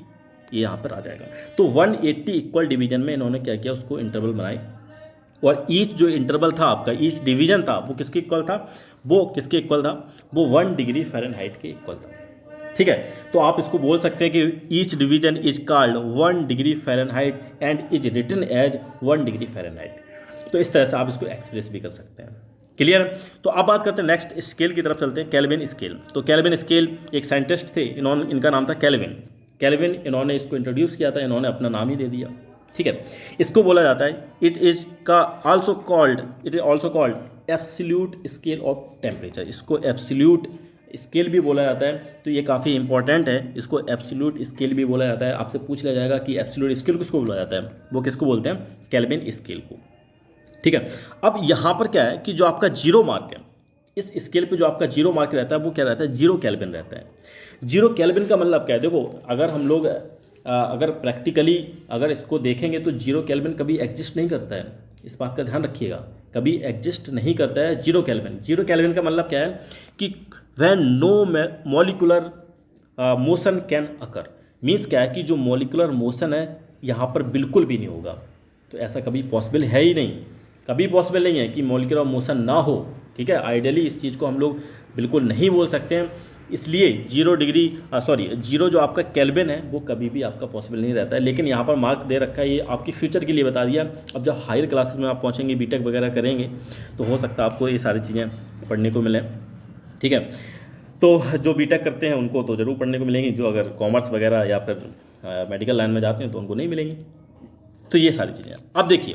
ये यहाँ पर आ जाएगा। तो 180 इक्वल डिवीजन में इन्होंने क्या किया, उसको इंटरवल बनाए और ईच जो इंटरवल था आपका, ईच डिवीजन था, वो किसके इक्वल था, वो किसके इक्वल था, वो 1 डिग्री फ़ारेनहाइट के इक्वल था। ठीक है, तो आप इसको बोल सकते हैं कि each division is called 1 degree Fahrenheit and is written as 1 degree Fahrenheit. तो इस तरह से आप इसको एक्सप्रेस भी कर सकते हैं। क्लियर है। तो अब बात करते हैं नेक्स्ट स्केल की तरफ चलते हैं, केल्विन स्केल। तो केल्विन स्केल एक साइंटिस्ट थे, इनका नाम था केल्विन। इन्होंने इसको इंट्रोड्यूस किया था, इन्होंने अपना नाम ही दे दिया। ठीक है, इसको बोला जाता है it is also called absolute scale of temperature. इसको एब्सोल्यूट स्केल भी बोला जाता है, तो ये काफ़ी इंपॉर्टेंट है। इसको एब्सोल्यूट स्केल भी बोला जाता है। आपसे पूछ लिया जाएगा कि एब्सोल्यूट स्केल किसको बोला जाता है, वो किसको बोलते हैं, केल्विन स्केल को। ठीक है, अब यहाँ पर क्या है कि जो आपका जीरो मार्क है, इस स्केल पे जो आपका जीरो मार्क रहता है वो क्या रहता है, 0 केल्विन रहता है। 0 केल्विन का मतलब क्या है, देखो अगर हम लोग अगर प्रैक्टिकली अगर इसको देखेंगे तो 0 केल्विन कभी एग्जिस्ट नहीं करता है। इस बात का ध्यान रखिएगा, कभी एग्जिस्ट नहीं करता है 0 केल्विन। 0 केल्विन का मतलब क्या है कि when no molecular motion can occur, means क्या है कि जो मॉलिकुलर मोशन है यहाँ पर बिल्कुल भी नहीं होगा। तो ऐसा कभी पॉसिबल है ही नहीं, कभी पॉसिबल नहीं है कि मॉलिक्यूलर मोशन ना हो। ठीक है, आइडियली इस चीज़ को हम लोग बिल्कुल नहीं बोल सकते हैं। इसलिए 0 जो आपका केल्विन है वो कभी भी आपका पॉसिबल नहीं रहता है। लेकिन यहाँ पर मार्क दे रखा है, ये आपकी फ्यूचर के लिए बता दिया। अब जब हायर क्लासेस में आप पहुँचेंगे, बीटेक वगैरह करेंगे, तो हो सकता है आपको ये सारी चीज़ें पढ़ने को मिलें। ठीक है, तो जो बीटेक करते हैं उनको तो ज़रूर पढ़ने को मिलेंगी, जो अगर कॉमर्स वगैरह या फिर मेडिकल लाइन में जाते हैं तो उनको नहीं मिलेंगी। तो ये सारी चीज़ें। अब देखिए,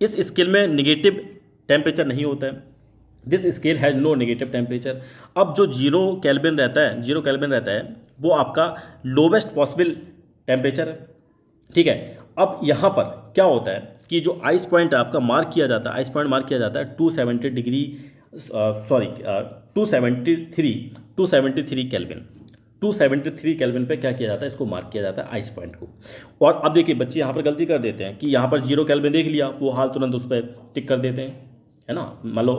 इस स्केल में नेगेटिव टेम्परेचर नहीं होता है। This scale has no negative temperature. अब जो 0 केल्विन रहता है वो आपका लोवेस्ट पॉसिबल टेम्परेचर है। ठीक है, अब यहाँ पर क्या होता है कि जो आइस पॉइंट आपका मार्क किया जाता है 273 केल्विन। 273 केल्विन पे क्या किया जाता है, इसको मार्क किया जाता है आइस पॉइंट को। और अब देखिए बच्चे यहाँ पर गलती कर देते हैं कि यहाँ पर 0 केल्विन देख लिया, वो हाल तुरंत उस पर टिक कर देते हैं, है ना। मान लो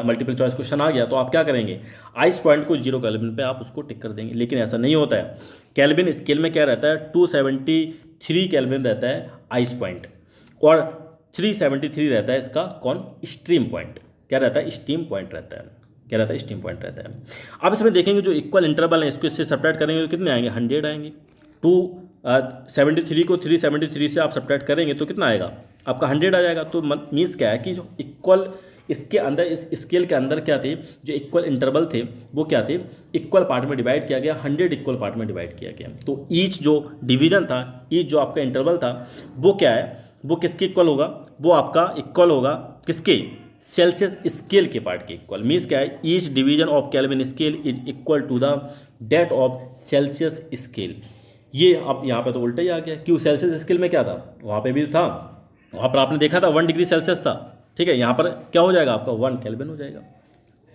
मल्टीपल चॉइस क्वेश्चन आ गया तो आप क्या करेंगे, आइस पॉइंट को 0 केल्विन पे आप उसको टिक कर देंगे। लेकिन ऐसा नहीं होता है। केल्विन स्केल में क्या रहता है, 273 केल्विन रहता है आइस पॉइंट, और 373 रहता है इसका कौन, स्ट्रीम पॉइंट। क्या रहता है, स्टीम पॉइंट रहता है। क्या रहता है, स्टीम पॉइंट रहता है। अब इसमें देखेंगे जो इक्वल इंटरवल है, इसको इससे सब्ट्रैक्ट करेंगे तो कितने आएंगे, 100 आएंगे। 273 को 373 से आप सब्ट्रैक्ट करेंगे तो कितना आएगा, आपका 100 आ जाएगा। तो मीन्स क्या है कि जो इक्वल इसके अंदर, इस स्केल के अंदर क्या थे, जो इक्वल इंटरवल थे वो क्या थे, इक्वल पार्ट में डिवाइड किया गया, 100 इक्वल पार्ट में डिवाइड किया गया। तो ईच जो डिवीजन था, ईच जो आपका इंटरवल था, वो क्या है, वो किसके इक्वल होगा, वो आपका इक्वल होगा किसके, सेल्सियस स्केल के पार्ट के इक्वल। मीन्स क्या है, each division of Kelvin scale is equal to the that of Celsius scale. ये अब यहाँ पे तो उल्टा ही आ गया, क्यों, सेल्सियस स्केल में क्या था, वहाँ पे भी था, वहाँ पर आपने देखा था 1 डिग्री सेल्सियस था। ठीक है, यहाँ पर क्या हो जाएगा आपका 1 केल्विन हो जाएगा,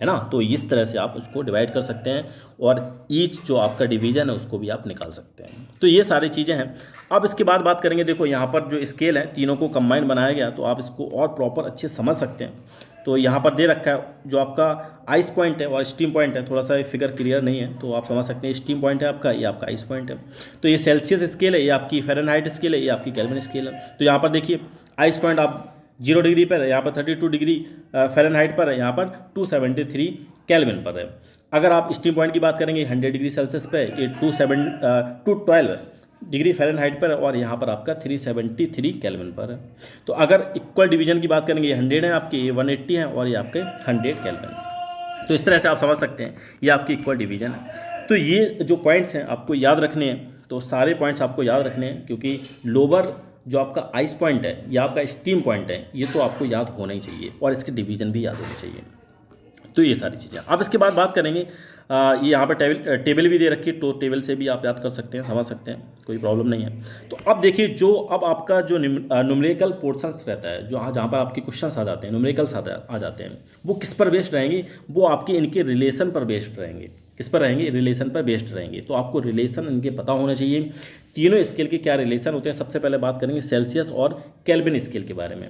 है ना। तो इस तरह से आप उसको डिवाइड कर सकते हैं और ईच जो आपका डिवीजन है उसको भी आप निकाल सकते हैं। तो ये सारी चीज़ें हैं। अब इसके बाद बात करेंगे, देखो यहाँ पर जो स्केल है तीनों को कंबाइन बनाया गया, तो आप इसको और प्रॉपर अच्छे समझ सकते हैं। तो यहाँ पर दे रखा है जो आपका आइस पॉइंट है और स्टीम पॉइंट है, थोड़ा सा फिगर क्लियर नहीं है तो आप समझ सकते हैं। स्टीम पॉइंट है आपका, ये आपका आइस पॉइंट है। तो ये सेल्सियस स्केल है, ये आपकी फ़ारेनहाइट स्केल है, ये आपकी केल्विन स्केल है। तो यहाँ पर देखिए आइस पॉइंट आप 0 डिग्री पर है, यहाँ पर 32 डिग्री फ़ारेनहाइट पर है, यहाँ पर 273 केल्विन पर है। अगर आप स्टीम पॉइंट की बात करेंगे 100 डिग्री सेल्सियस पे, ये 212 डिग्री फ़ारेनहाइट पर है, और यहाँ पर आपका 373 केल्विन पर है। तो अगर इक्वल डिवीजन की बात करेंगे, ये 100 है आपके, ये 180 है, और ये आपके 100 केल्विन। तो इस तरह से आप समझ सकते हैं ये आपकी इक्वल डिवीजन है। तो ये जो पॉइंट्स हैं आपको याद रखने हैं, तो सारे पॉइंट्स आपको याद रखने हैं, क्योंकि लोअर जो आपका आइस पॉइंट है या आपका स्टीम पॉइंट है, ये तो आपको याद होना ही चाहिए, और इसके डिवीजन भी याद होने चाहिए। तो ये सारी चीज़ें। अब इसके बाद बात करेंगे, ये यहाँ पर टेबल भी दे रखी है, तो टेबल से भी आप याद कर सकते हैं, समझ सकते हैं, कोई प्रॉब्लम नहीं है। तो अब देखिए, जो अब आपका जो न्यूमेरिकल पोर्शंस रहता है, जो जहाँ पर आपके क्वेश्चंस आ जाते हैं, न्यूमेरिकल्स आ जाते हैं, वो किस पर बेस्ड रहेंगे, वो आपके इनके रिलेशन पर बेस्ड रहेंगे। किस पर रहेंगे, रिलेशन पर बेस्ड रहेंगे। तो आपको रिलेशन इनके पता होना चाहिए। तीनों स्केल के क्या रिलेशन होते हैं, सबसे पहले बात करेंगे सेल्सियस और केल्विन स्केल के बारे में।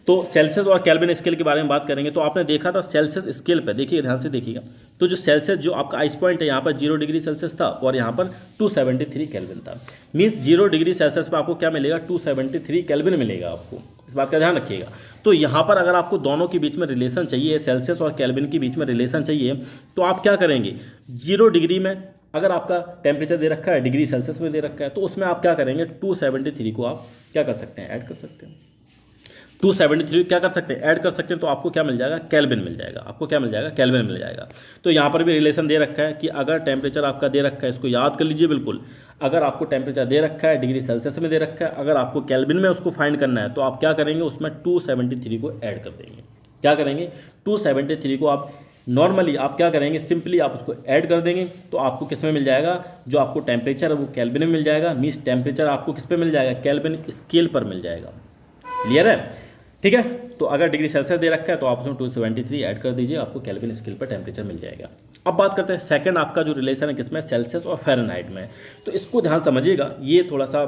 तो सेल्सियस और केल्विन स्केल के बारे में बात करेंगे, तो आपने देखा था सेल्सियस स्केल पर, देखिए ध्यान से देखिएगा, तो जो सेल्सियस जो आपका आइस पॉइंट है यहाँ पर 0 डिग्री सेल्सियस था, और यहाँ पर 273 केल्विन था। मीन्स 0 डिग्री सेल्सियस पर आपको क्या मिलेगा, 273 केल्विन मिलेगा आपको, इस बात का ध्यान रखिएगा। तो यहाँ पर अगर आपको दोनों के बीच में रिलेशन चाहिए, सेल्सियस और केल्विन के बीच में रिलेशन चाहिए, तो आप क्या करेंगे, 0 डिग्री में अगर आपका टेम्परेचर दे रखा है, डिग्री सेल्सियस में दे रखा है, तो उसमें आप क्या करेंगे, 273 को आप क्या कर सकते हैं, ऐड कर सकते हैं। 273 क्या कर सकते हैं, ऐड कर सकते हैं, तो आपको क्या मिल जाएगा, केल्विन मिल जाएगा। आपको क्या मिल जाएगा, केल्विन मिल जाएगा। तो यहाँ पर भी रिलेशन दे रखा है कि अगर टेम्परेचर आपका दे रखा है, इसको याद कर लीजिए बिल्कुल, अगर आपको टेम्परेचर दे रखा है, डिग्री सेल्सियस में दे रखा है, अगर आपको केल्विन में उसको फाइंड करना है, तो आप क्या करेंगे, उसमें 273 को ऐड कर देंगे। क्या करेंगे, 273 को आप नॉर्मली आप क्या करेंगे, सिंपली आप उसको ऐड कर देंगे, तो आपको किस में मिल जाएगा, जो आपको टेम्परेचर है वो केल्विन में मिल जाएगा। मीन्स टेम्परेचर आपको किस पे मिल जाएगा, केल्विन स्केल पर मिल जाएगा। क्लियर है, ठीक है। तो अगर डिग्री सेल्सियस दे रखा है तो आप उसमें 273 ऐड कर दीजिए, आपको केल्विन स्केल पर टेम्परेचर मिल जाएगा। अब बात करते हैं सेकंड आपका जो रिलेशन है किसमें, सेल्सियस और फ़ारेनहाइट में। तो इसको ध्यान समझिएगा, ये थोड़ा सा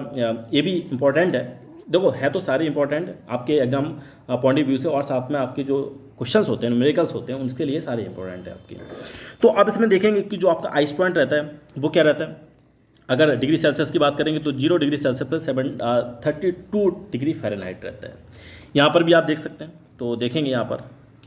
ये भी इंपॉर्टेंट है। देखो है तो सारे इंपॉर्टेंट आपके एग्जाम पॉइंट ऑफ व्यू से, और साथ में आपके जो क्वेश्चंस होते हैं, न्यूमेरिकल्स होते हैं, उनके लिए सारे इंपॉर्टेंट है आपके। तो अब इसमें देखेंगे कि जो आपका आइस पॉइंट रहता है वो क्या रहता है। अगर डिग्री सेल्सियस की बात करेंगे तो 0 डिग्री सेल्सियस पर 32 डिग्री फ़ारेनहाइट रहता है। यहाँ पर भी आप देख सकते हैं, तो देखेंगे यहाँ पर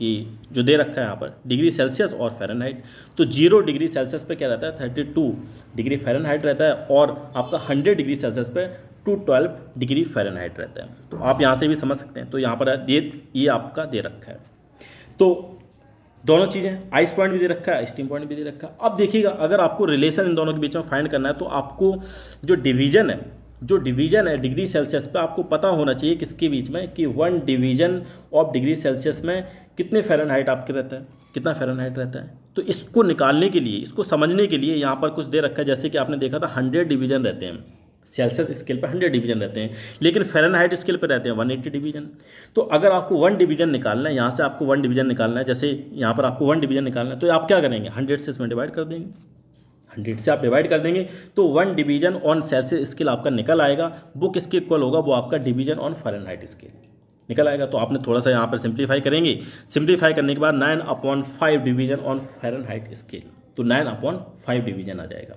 कि जो दे रखा है यहाँ पर डिग्री सेल्सियस और फ़ारेनहाइट, तो 0 डिग्री सेल्सियस पे क्या रहता है, 32 डिग्री फ़ारेनहाइट रहता है, और आपका 100 डिग्री सेल्सियस पे 212 डिग्री फ़ारेनहाइट रहता है। तो आप यहाँ से भी समझ सकते हैं। तो यहाँ पर ये आपका दे रखा है। तो दोनों चीज़ें, आइस पॉइंट भी दे रखा है, स्टीम पॉइंट भी दे रखा है। अब देखिएगा, अगर आपको रिलेशन इन दोनों के बीच में फाइंड करना है, तो आपको जो डिवीजन है डिग्री सेल्सियस पे, आपको पता होना चाहिए किसके बीच में, कि 1 डिवीजन ऑफ डिग्री सेल्सियस में कितने फ़ारेनहाइट आपके रहता है, कितना फ़ारेनहाइट रहता है। तो इसको निकालने के लिए, इसको समझने के लिए यहाँ पर कुछ दे रखा है। जैसे कि आपने देखा था 100 डिवीजन रहते हैं, सेल्सियस स्केल पर 100 डिवीजन रहते हैं, लेकिन फ़ारेनहाइट स्केल पर रहते हैं 180 डिवीजन। तो अगर आपको 1 डिवीजन निकालना है, यहाँ से आपको 1 डिवीजन निकालना है, जैसे यहाँ पर आपको 1 डिवीजन निकालना है, तो आप क्या करेंगे, 100 से इसमें डिवाइड कर देंगे। 100 से आप डिवाइड कर देंगे तो 1 डिवीजन ऑन सेल्सियस स्केल आपका निकल आएगा। वो किसके इक्वल होगा, वो आपका डिवीजन ऑन फ़ारेनहाइट स्केल निकल आएगा। तो आपने थोड़ा सा यहाँ पर सिंप्लीफाई करेंगे, सिंप्लीफाई करने के बाद 9/5 डिवीजन ऑन फ़ारेनहाइट स्केल, तो 9/5 डिवीजन आ जाएगा।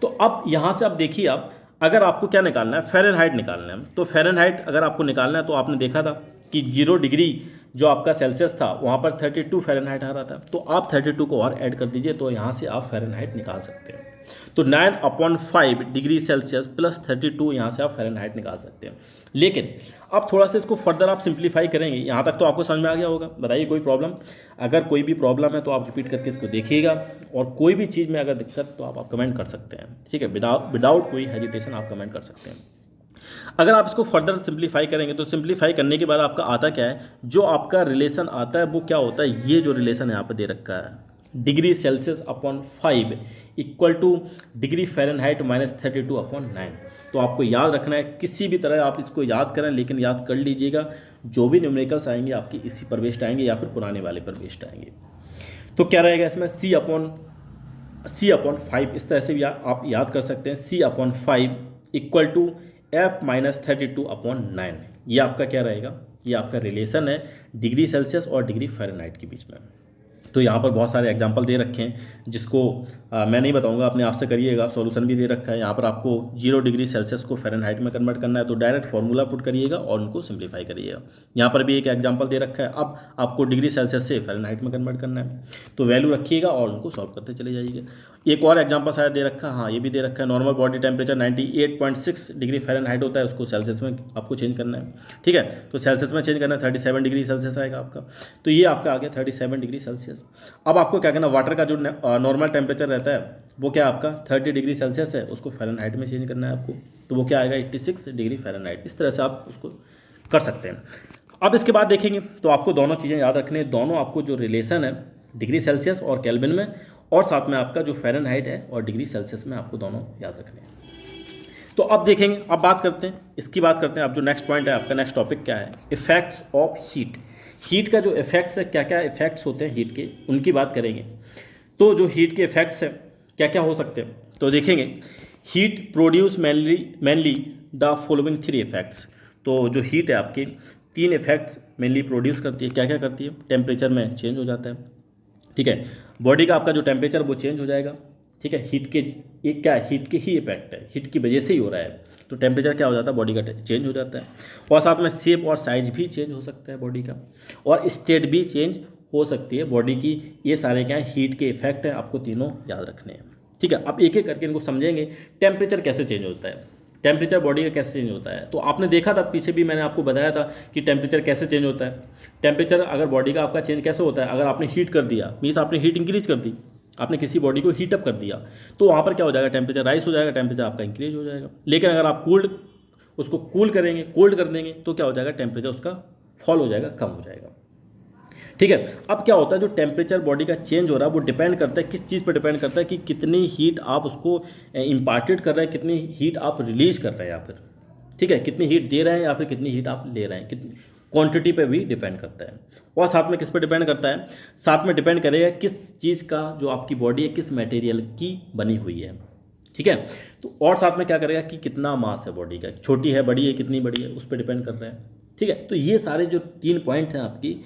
तो अब यहाँ से आप देखिए, आप अगर आपको क्या निकालना है, फ़ारेनहाइट निकालना है, तो फ़ारेनहाइट अगर आपको निकालना है, तो आपने देखा था कि 0 डिग्री जो आपका सेल्सियस था वहाँ पर 32 फ़ारेनहाइट आ रहा था। तो आप 32 को और ऐड कर दीजिए, तो यहाँ से आप फ़ारेनहाइट निकाल सकते हैं। तो 9/5 डिग्री सेल्सियस प्लस 32, यहाँ से आप फ़ारेनहाइट निकाल सकते हैं। लेकिन अब थोड़ा सा इसको फर्दर आप सिंप्लीफाई करेंगे। यहाँ तक तो आपको समझ में आ गया होगा। बताइए कोई प्रॉब्लम, अगर कोई भी प्रॉब्लम है तो आप रिपीट करके इसको देखिएगा, और कोई भी चीज़ में अगर दिक्कत तो आप कमेंट कर सकते हैं, ठीक है। विदाउट कोई हेजिटेशन आप कमेंट कर सकते हैं। अगर आप इसको फर्दर सिंप्लीफाई करेंगे, तो सिंप्लीफाई करने के बाद आपका आता क्या है, जो आपका रिलेशन आता है वो क्या होता है, ये जो रिलेशन यहाँ पर दे रखा है, degree Celsius upon 5 equal two degree Fahrenheit minus 32/9। तो आपको याद रखना है, किसी भी तरह आप इसको याद करें, लेकिन याद कर लीजिएगा, जो भी न्यूमेरिकल्स आएंगे आपकी इसी पर बेस्ड आएंगे या फिर पुराने वाले पर बेस्ड आएंगे। तो क्या रहेगा इसमें, C/5, इस तरह से भी आप याद कर सकते हैं। C/5 equal to F minus 32/9। ये आपका क्या रहेगा, ये आपका रिलेशन है डिग्री सेल्सियस और डिग्री फ़ारेनहाइट के बीच में। तो यहाँ पर बहुत सारे एग्जांपल दे रखे हैं, जिसको मैं नहीं बताऊंगा, अपने आप से करिएगा। सॉल्यूशन भी दे रखा है। यहाँ पर आपको 0 डिग्री सेल्सियस को फ़ारेनहाइट में कन्वर्ट करना है, तो डायरेक्ट फार्मूला पुट करिएगा और उनको सिंप्लीफाई करिएगा। यहाँ पर भी एक एग्जांपल दे रखा है। अब आपको डिग्री सेल्सियस से फ़ारेनहाइट में कन्वर्ट करना है, तो वैल्यू रखिएगा और उनको सॉल्व करते चले जाइएगा। एक और एग्जांपल शायद दे रखा है, हाँ ये भी दे रखा है। Normal body temperature 98.6 degree Fahrenheit होता है, उसको सेल्सियस में आपको चेंज करना है, ठीक है। तो सेल्सियस में चेंज करना है, 37 डिग्री सेल्सियस आएगा आपका। तो ये आपका आ गया 37 डिग्री सेल्सियस। अब आपको क्या करना, वाटर का जो नॉर्मल टेम्परेचर रहता है वो क्या आपका 30 डिग्री सेल्सियस है, उसको फ़ारेनहाइट में चेंज करना है आपको। तो वो क्या आएगा 86 डिग्री फ़ारेनहाइट। इस तरह से आप उसको कर सकते हैं। अब इसके बाद देखेंगे तो आपको दोनों चीज़ें याद रखनी है। दोनों आपको जो रिलेशन है डिग्री सेल्सियस और केल्विन में, और साथ में आपका जो फ़ारेनहाइट है और डिग्री सेल्सियस में, आपको दोनों याद रखने हैं। तो अब देखेंगे, अब बात करते हैं, इसकी बात करते हैं। अब जो नेक्स्ट पॉइंट है आपका, नेक्स्ट टॉपिक क्या है, इफ़ेक्ट्स ऑफ हीट। हीट का जो इफेक्ट्स है, क्या क्या इफेक्ट्स होते हैं हीट के, उनकी बात करेंगे। तो जो हीट के इफेक्ट्स हैं क्या क्या हो सकते हैं, तो देखेंगे heat produce mainly the following 3 effects. तो जो हीट है आपकी 3 इफेक्ट्स मेनली प्रोड्यूस करती है। क्या क्या करती है, टेम्परेचर में चेंज हो जाता है, ठीक है। बॉडी का आपका जो टेम्परेचर वो चेंज हो जाएगा, ठीक है, हीट के एक क्या है, हीट के ही इफेक्ट है, हीट की वजह से ही हो रहा है। तो टेम्परेचर क्या हो जाता है, बॉडी का चेंज हो जाता है, और साथ में शेप और साइज भी चेंज हो सकता है बॉडी का, और स्टेट भी चेंज हो सकती है बॉडी की। ये सारे क्या है, हीट के इफेक्ट हैं, आपको तीनों याद रखने हैं। ठीक है, अब एक एक करके इनको समझेंगे। टेम्परेचर कैसे चेंज होता है, टेम्परेचर बॉडी का कैसे चेंज होता है, तो आपने देखा था पीछे भी मैंने आपको बताया था कि टेम्परेचर कैसे चेंज होता है। टेम्परेचर अगर बॉडी का आपका चेंज कैसे होता है, अगर आपने हीट कर दिया, मीन्स आपने हीट इंक्रीज कर दी, आपने किसी बॉडी को हीटअप कर दिया, तो वहाँ पर क्या हो जाएगा, टेम्परेचर राइज हो जाएगा, टेम्परेचर आपका इंक्रीज हो जाएगा। लेकिन अगर आप उसको कूल करेंगे, कोल्ड कर देंगे, तो क्या हो जाएगा, टेम्परेचर उसका फॉल हो जाएगा, कम हो जाएगा। ठीक है, अब क्या होता है, जो टेम्परेचर बॉडी का चेंज हो रहा है वो डिपेंड करता है, किस चीज़ पर डिपेंड करता है, कि कितनी हीट आप उसको इम्पार्टेड कर रहे हैं, कितनी हीट आप रिलीज कर रहे हैं, या फिर ठीक है कितनी हीट दे रहे हैं, या फिर कितनी हीट आप ले रहे हैं, कितनी क्वांटिटी पे भी डिपेंड करता है। और साथ में किस पे डिपेंड करता है, साथ में डिपेंड करेगा किस चीज़ का जो आपकी बॉडी है किस मटेरियल की बनी हुई है। ठीक है, तो और साथ में क्या करेगा कि कितना मास है बॉडी का, छोटी है बड़ी है, कितनी बड़ी है, उस पर डिपेंड कर रहा है। ठीक है, तो ये सारे जो 3 पॉइंट हैं आपकी,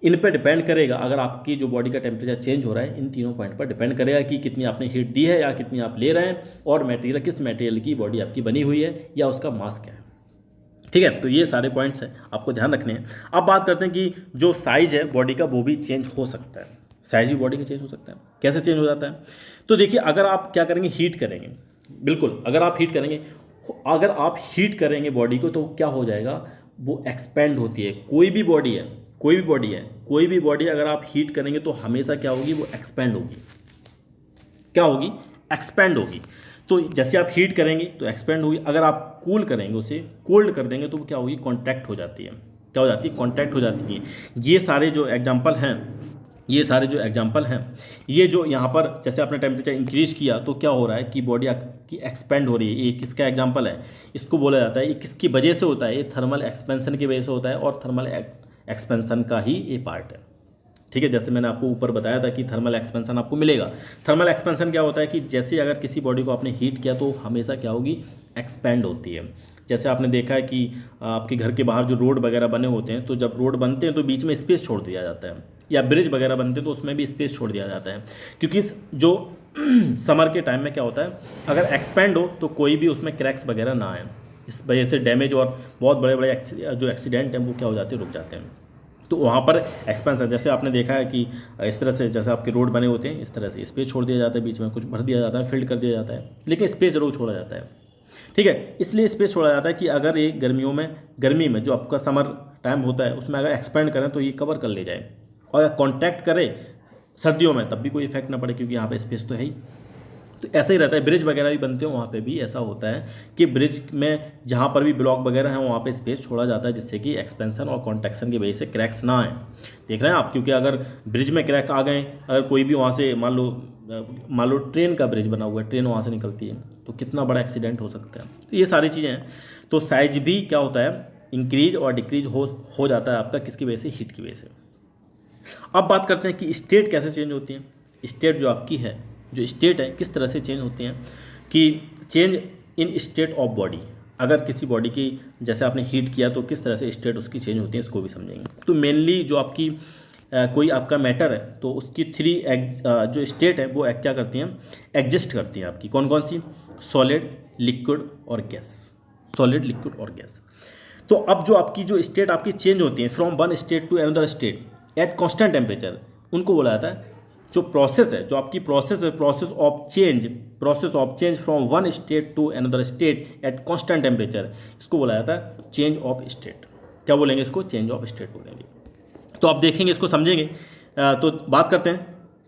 इन पर डिपेंड करेगा, अगर आपकी जो बॉडी का टेम्परेचर चेंज हो रहा है, इन तीनों पॉइंट पर डिपेंड करेगा कि कितनी आपने हीट दी है या कितनी आप ले रहे हैं, और मटेरियल किस मटेरियल की बॉडी आपकी बनी हुई है, या उसका मास क्या है। ठीक है, तो ये सारे पॉइंट्स हैं, आपको ध्यान रखने हैं। अब बात करते हैं कि जो साइज है बॉडी का वो भी चेंज हो सकता है, साइज भी बॉडी का चेंज हो सकता है। कैसे चेंज हो जाता है, तो देखिए अगर आप क्या करेंगे, हीट करेंगे, बिल्कुल अगर आप हीट करेंगे बॉडी को, तो क्या हो जाएगा, वो एक्सपेंड होती है। कोई भी बॉडी अगर आप हीट करेंगे तो हमेशा क्या होगी, वो एक्सपेंड होगी। क्या होगी, एक्सपेंड होगी। तो जैसे आप हीट करेंगे तो एक्सपेंड होगी, अगर आप कूल करेंगे, उसे कोल्ड कर देंगे, तो क्या होगी, कॉन्ट्रैक्ट हो जाती है। क्या हो जाती है, कॉन्ट्रैक्ट हो जाती है। ये सारे जो एग्जांपल हैं, ये जो यहाँ पर जैसे आपने टेम्परेचर इंक्रीज किया तो क्या हो रहा है कि बॉडी की एक्सपेंड हो रही है। ये किसका एग्जांपल है, इसको बोला जाता है, ये किसकी वजह से होता है, ये थर्मल एक्सपेंशन की वजह से होता है, और थर्मल एक्सपेंशन का ही ये पार्ट है। ठीक है, जैसे मैंने आपको ऊपर बताया था कि थर्मल एक्सपेंशन आपको मिलेगा। थर्मल एक्सपेंशन क्या होता है कि जैसे अगर किसी बॉडी को आपने हीट किया तो हमेशा क्या होगी, एक्सपेंड होती है। जैसे आपने देखा है कि आपके घर के बाहर जो रोड वगैरह बने होते हैं, तो जब रोड बनते हैं तो बीच में स्पेस छोड़ दिया जाता है, या ब्रिज वगैरह बनते हैं तो उसमें भी स्पेस छोड़ दिया जाता है, क्योंकि जो समर के टाइम में क्या होता है, अगर एक्सपेंड हो तो कोई भी उसमें क्रैक्स वगैरह ना आए, इस वजह से डैमेज और बहुत बड़े बड़े जो एक्सीडेंट हैं वो क्या हो जाते हैं, रुक जाते हैं। तो वहाँ पर एक्सपेंशन, जैसे आपने देखा है कि इस तरह से जैसे आपके रोड बने होते हैं, इस तरह से स्पेस छोड़ दिया जाता है, बीच में कुछ भर दिया जाता है, फिल्ड कर दिया जाता है, लेकिन स्पेस जरूर छोड़ा जाता है। ठीक है, इसलिए स्पेस छोड़ा जाता है कि अगर ये गर्मी में जो आपका समर टाइम होता है उसमें अगर एक्सपेंड करें तो ये कवर कर ले जाए, और अगर कॉन्टैक्ट करे सर्दियों में तब भी कोई इफेक्ट ना पड़े, क्योंकि यहाँ पे स्पेस तो है ही। तो ऐसा ही रहता है, ब्रिज वगैरह भी बनते हैं वहाँ पे भी ऐसा होता है कि ब्रिज में जहाँ पर भी ब्लॉक वगैरह हैं वहाँ पे स्पेस छोड़ा जाता है, जिससे कि एक्सपेंशन और कॉन्ट्रैक्शन की वजह से क्रैक्स ना आए। देख रहे हैं आप, क्योंकि अगर ब्रिज में क्रैक आ गए, अगर कोई भी वहाँ से मान लो ट्रेन का ब्रिज बना हुआ है, ट्रेन वहाँ से निकलती है, तो कितना बड़ा एक्सीडेंट हो सकता है। तो ये सारी चीज़ें हैं। तो साइज भी क्या होता है, इंक्रीज और डिक्रीज हो जाता है आपका, किसकी वजह से, हीट की वजह से। अब बात करते हैं कि स्टेट कैसे चेंज होती है। स्टेट जो आपकी है, जो स्टेट है किस तरह से चेंज होती हैं, कि change in state of body, अगर किसी बॉडी की जैसे आपने हीट किया तो किस तरह से स्टेट उसकी चेंज होती है, इसको भी समझेंगे। तो मेनली जो आपकी कोई आपका मैटर है तो उसकी 3 जो स्टेट है वो क्या करती हैं, एग्जिस्ट करती हैं आपकी। कौन कौन सी, सॉलिड, लिक्विड और गैस। सॉलिड, लिक्विड और गैस। तो अब जो आपकी जो स्टेट आपकी चेंज होती है from one state to another state at constant temperature, उनको बोला जाता है, जो प्रोसेस है, जो आपकी प्रोसेस है, process of change from one state to another state at constant temperature, इसको बोला जाता है चेंज ऑफ स्टेट। क्या बोलेंगे इसको, चेंज ऑफ स्टेट बोलेंगे। तो आप देखेंगे, इसको समझेंगे। तो बात करते हैं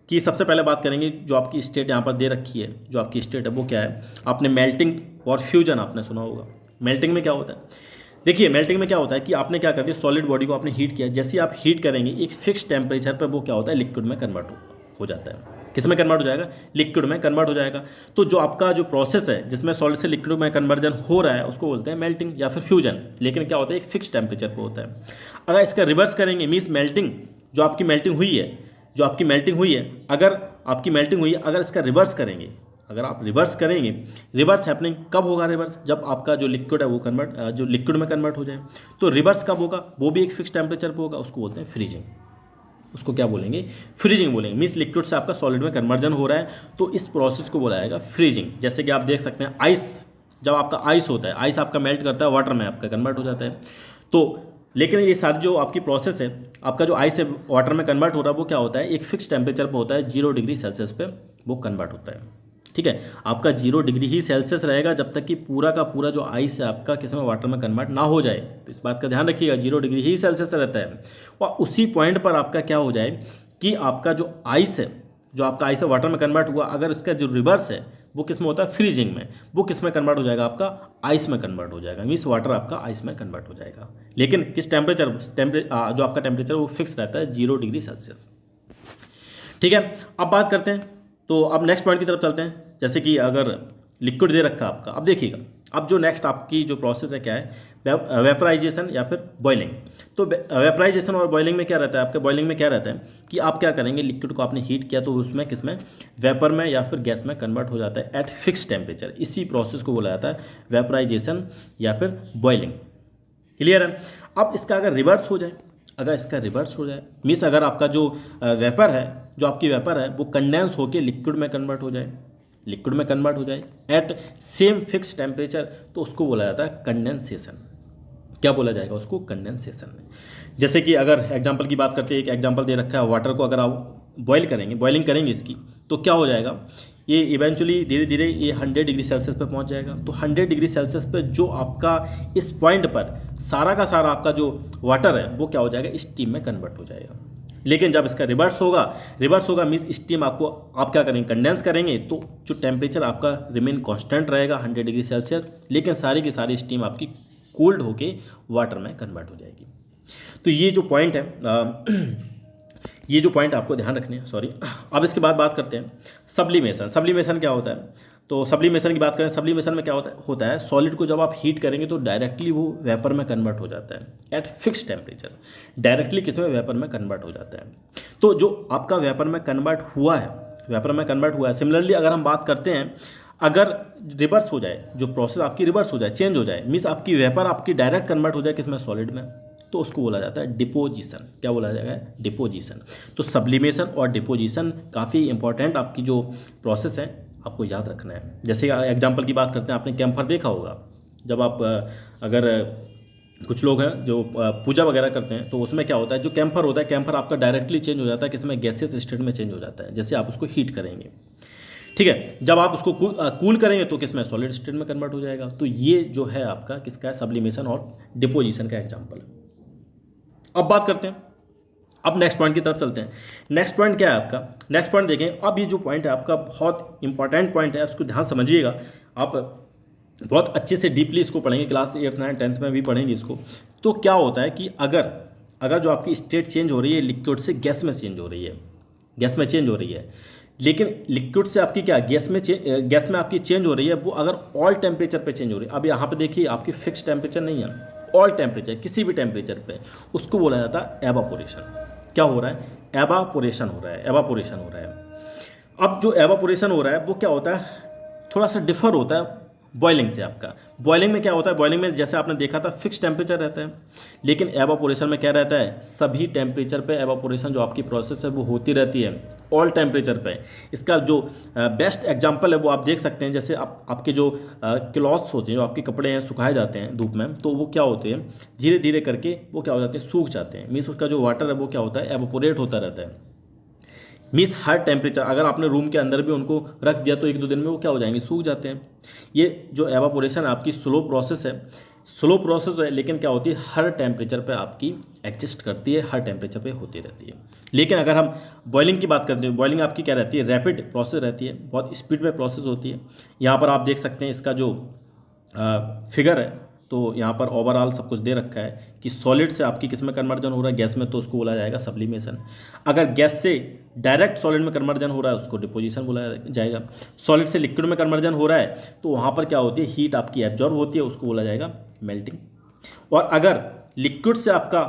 कि सबसे पहले बात करेंगे जो आपकी स्टेट यहाँ पर दे रखी है, जो आपकी स्टेट है वो क्या है। आपने मेल्टिंग और फ्यूजन आपने सुना होगा। मेल्टिंग में क्या होता है, देखिए मेल्टिंग में क्या होता है कि आपने क्या कर दिया, सॉलिड बॉडी को आपने हीट किया, जैसे आप हीट करेंगे एक फिक्स टेम्परेचर पर वो क्या होता है, लिक्विड में कन्वर्ट हो जाता है। किस में कन्वर्ट हो जाएगा, लिक्विड में कन्वर्ट हो जाएगा। तो जो आपका जो प्रोसेस है जिसमें सॉलिड से लिक्विड में कन्वर्जन हो रहा है उसको बोलते हैं मेल्टिंग या फिर फ्यूजन, लेकिन क्या होता है एक फिक्स टेम्परेचर पर होता है। अगर इसका रिवर्स करेंगे, मीन्स मेल्टिंग, जो आपकी मेल्टिंग हुई है, अगर इसका रिवर्स करेंगे, अगर आप रिवर्स करेंगे, रिवर्स हैपनिंग कब होगा, रिवर्स जब आपका जो लिक्विड है वो जो लिक्विड में कन्वर्ट हो जाए। तो रिवर्स कब होगा, वो भी एक फिक्स टेम्परेचर पर होगा, उसको बोलते हैं फ्रीजिंग। उसको क्या बोलेंगे, फ्रीजिंग बोलेंगे। मीन्स लिक्विड से आपका सॉलिड में कन्वर्जन हो रहा है, तो इस प्रोसेस को बोला जाएगा फ्रीजिंग। जैसे कि आप देख सकते हैं आइस, जब आपका आइस होता है, आइस आपका मेल्ट करता है, वाटर में आपका कन्वर्ट हो जाता है। तो लेकिन ये सारी जो आपकी प्रोसेस है, आपका जो आइस है वाटर में कन्वर्ट हो रहा है, वो क्या होता है, एक फिक्स टेम्परेचर पर होता है, 0 डिग्री सेल्सियस पे वो कन्वर्ट होता है। ठीक है, आपका 0 डिग्री ही सेल्सियस रहेगा जब तक कि पूरा का पूरा जो आइस है आपका किसी में वाटर में कन्वर्ट ना हो जाए। तो इस बात का ध्यान रखिएगा, 0 डिग्री ही सेल्सियस रहता है। और उसी पॉइंट पर आपका क्या हो जाए कि आपका जो आइस है, जो आपका आइस है वाटर में कन्वर्ट हुआ, अगर इसका जो रिवर्स है वो किस में होता है, फ्रीजिंग में, वो किस में कन्वर्ट हो जाएगा, आपका आइस में कन्वर्ट हो जाएगा। मीन्स वाटर आपका आइस में कन्वर्ट हो जाएगा। लेकिन किस टेम्परेचर जो आपका टेम्परेचर वो फिक्स रहता है, 0 डिग्री सेल्सियस। ठीक है, अब बात करते हैं, तो अब नेक्स्ट पॉइंट की तरफ चलते हैं। जैसे कि अगर लिक्विड दे रखा आपका, अब देखिएगा, अब जो नेक्स्ट आपकी जो प्रोसेस है क्या है, वेपराइजेशन या फिर बॉइलिंग। तो वेपराइजेशन और बॉइलिंग में क्या रहता है, आपके बॉइलिंग में क्या रहता है कि आप क्या करेंगे, लिक्विड को आपने हीट किया तो उसमें किसमें, वेपर में या फिर गैस में कन्वर्ट हो जाता है एट फिक्स टेम्परेचर। इसी प्रोसेस को बोला जाता है वेपराइजेशन या फिर बॉइलिंग। क्लियर है। अब इसका अगर रिवर्स हो जाए, अगर इसका रिवर्स हो जाए, मीन्स अगर आपका जो वेपर है, जो आपकी वेपर है वो कंडेंस होकर लिक्विड में कन्वर्ट हो जाए, लिक्विड में कन्वर्ट हो जाए एट सेम फिक्स टेम्परेचर, तो उसको बोला जाता है कंडेंसेशन। क्या बोला जाएगा उसको, कंडेंसेशन। जैसे कि अगर एग्जांपल की बात करते हैं, एक एग्जांपल दे रखा है, वाटर को अगर आप बॉईल करेंगे, बॉइलिंग करेंगे इसकी, तो क्या हो जाएगा, ये इवेंचुअली धीरे धीरे ये 100 डिग्री सेल्सियस पे पहुंच जाएगा। तो 100 डिग्री सेल्सियस पे जो आपका इस पॉइंट पर सारा का सारा आपका जो वाटर है वो क्या हो जाएगा, स्टीम में कन्वर्ट हो जाएगा। लेकिन जब इसका रिवर्स होगा मीन्स स्टीम आपको, आप क्या करेंगे, कंडेंस करेंगे, तो जो टेम्परेचर आपका रिमेन कांस्टेंट रहेगा 100 डिग्री सेल्सियस, लेकिन सारी की सारी स्टीम आपकी कोल्ड होके वाटर में कन्वर्ट हो जाएगी। तो ये जो पॉइंट है ये जो पॉइंट आपको ध्यान रखने हैं, सॉरी। अब इसके बाद बात करते हैं सब्लिमेशन। सब्लिमेशन क्या होता है, तो सब्लिमेशन की बात करें, सब्लिमेशन में क्या होता है, सॉलिड को जब आप हीट करेंगे तो डायरेक्टली वो वेपर में कन्वर्ट हो जाता है एट फिक्स टेम्परेचर, डायरेक्टली किस में, वेपर में कन्वर्ट हो जाता है। तो जो आपका वेपर में कन्वर्ट हुआ है, सिमिलरली अगर हम बात करते हैं, अगर रिवर्स हो जाए, जो प्रोसेस आपकी रिवर्स हो जाए, चेंज हो जाए, मीन्स आपकी वेपर आपकी डायरेक्ट कन्वर्ट हो जाए किस में, सॉलिड में, तो उसको बोला जाता है डिपोजिशन। क्या बोला जाएगा, डिपोजिशन। तो सब्लिमेशन और डिपोजिशन काफ़ी इंपॉर्टेंट आपकी जो प्रोसेस है, आपको याद रखना है। जैसे एग्जांपल की बात करते हैं, आपने कैम्फर देखा होगा, जब आप अगर कुछ लोग हैं जो पूजा वगैरह करते हैं, तो उसमें क्या होता है, जो कैम्फर होता है, कैम्फर आपका डायरेक्टली चेंज हो जाता है किसमें, गैसियस स्टेट में चेंज हो जाता है, जैसे आप उसको हीट करेंगे। ठीक है, जब आप उसको कूल करेंगे तो किसमें, सॉलिड स्टेट में कन्वर्ट हो जाएगा। तो ये जो है आपका किसका है, सब्लिमेशन और डिपोजिशन का एग्जाम्पल है। अब बात करते हैं, अब नेक्स्ट पॉइंट की तरफ चलते हैं। नेक्स्ट पॉइंट क्या है आपका, नेक्स्ट पॉइंट देखें। अब ये जो पॉइंट है आपका बहुत इंपॉर्टेंट पॉइंट है, उसको ध्यान समझिएगा। आप बहुत अच्छे से डीपली इसको पढ़ेंगे, क्लास 8, 9, 10 में भी पढ़ेंगे इसको। तो क्या होता है कि अगर जो आपकी स्टेट चेंज हो रही है, लिक्विड से गैस में चेंज हो रही है, गैस में चेंज हो रही है, लेकिन लिक्विड से आपकी क्या, गैस में आपकी चेंज हो रही है, वो अगर ऑल टेम्परेचर पे चेंज हो रही है। अब यहाँ पे देखिए, आपकी फिक्स टेम्परेचर नहीं है, ऑल टेम्परेचर, किसी भी टेम्परेचर पे, उसको बोला जाता है एवापोरेशन। क्या हो रहा है, एवापोरेशन हो रहा है। अब जो एवापोरेशन हो रहा है वो क्या होता है, थोड़ा सा डिफर होता है बॉइलिंग से। आपका बॉइलिंग में क्या होता है, बॉइलिंग में जैसे आपने देखा था फिक्स टेम्परेचर रहता है, लेकिन एवापोरेशन में क्या रहता है, सभी टेम्परेचर पे एवापोरेशन जो आपकी प्रोसेस है वो होती रहती है, ऑल टेम्परेचर पे। इसका जो बेस्ट एग्जांपल है वो आप देख सकते हैं, जैसे आपके जो क्लॉथ्स होते हैं, जो आपके कपड़े हैं, सुखाए जाते हैं धूप में, तो वो क्या होते हैं, धीरे धीरे करके वो क्या हो जाते हैं, सूख जाते हैं। मीन्स उसका जो वाटर है वो क्या होता है, एवापोरेट होता रहता है। मीन्स हर टेम्परेचर, अगर आपने रूम के अंदर भी उनको रख दिया तो 1-2 दिन में वो क्या हो जाएंगे, सूख जाते हैं। ये जो एवापोरेशन आपकी स्लो प्रोसेस है, लेकिन क्या होती है, हर टेम्परेचर पे आपकी एग्जिस्ट करती है, हर टेम्परेचर पे होती रहती है। लेकिन अगर हम बॉइलिंग की बात करते हैं, बॉइलिंग आपकी क्या रहती है, रैपिड प्रोसेस रहती है, बहुत स्पीड में प्रोसेस होती है। यहाँ पर आप देख सकते हैं इसका जो फिगर है, तो यहाँ पर ओवरऑल सब कुछ दे रखा है कि सॉलिड से आपकी किस में कन्वर्जन हो रहा है, गैस में, तो उसको बोला जाएगा सब्लिमेशन। अगर गैस से डायरेक्ट सॉलिड में कन्वर्जन हो रहा है उसको डिपोजिशन बोला जाएगा। सॉलिड से लिक्विड में कन्वर्जन हो रहा है तो वहाँ पर क्या होती है, हीट आपकी एब्जॉर्ब होती है, उसको बोला जाएगा मेल्टिंग। और अगर लिक्विड से आपका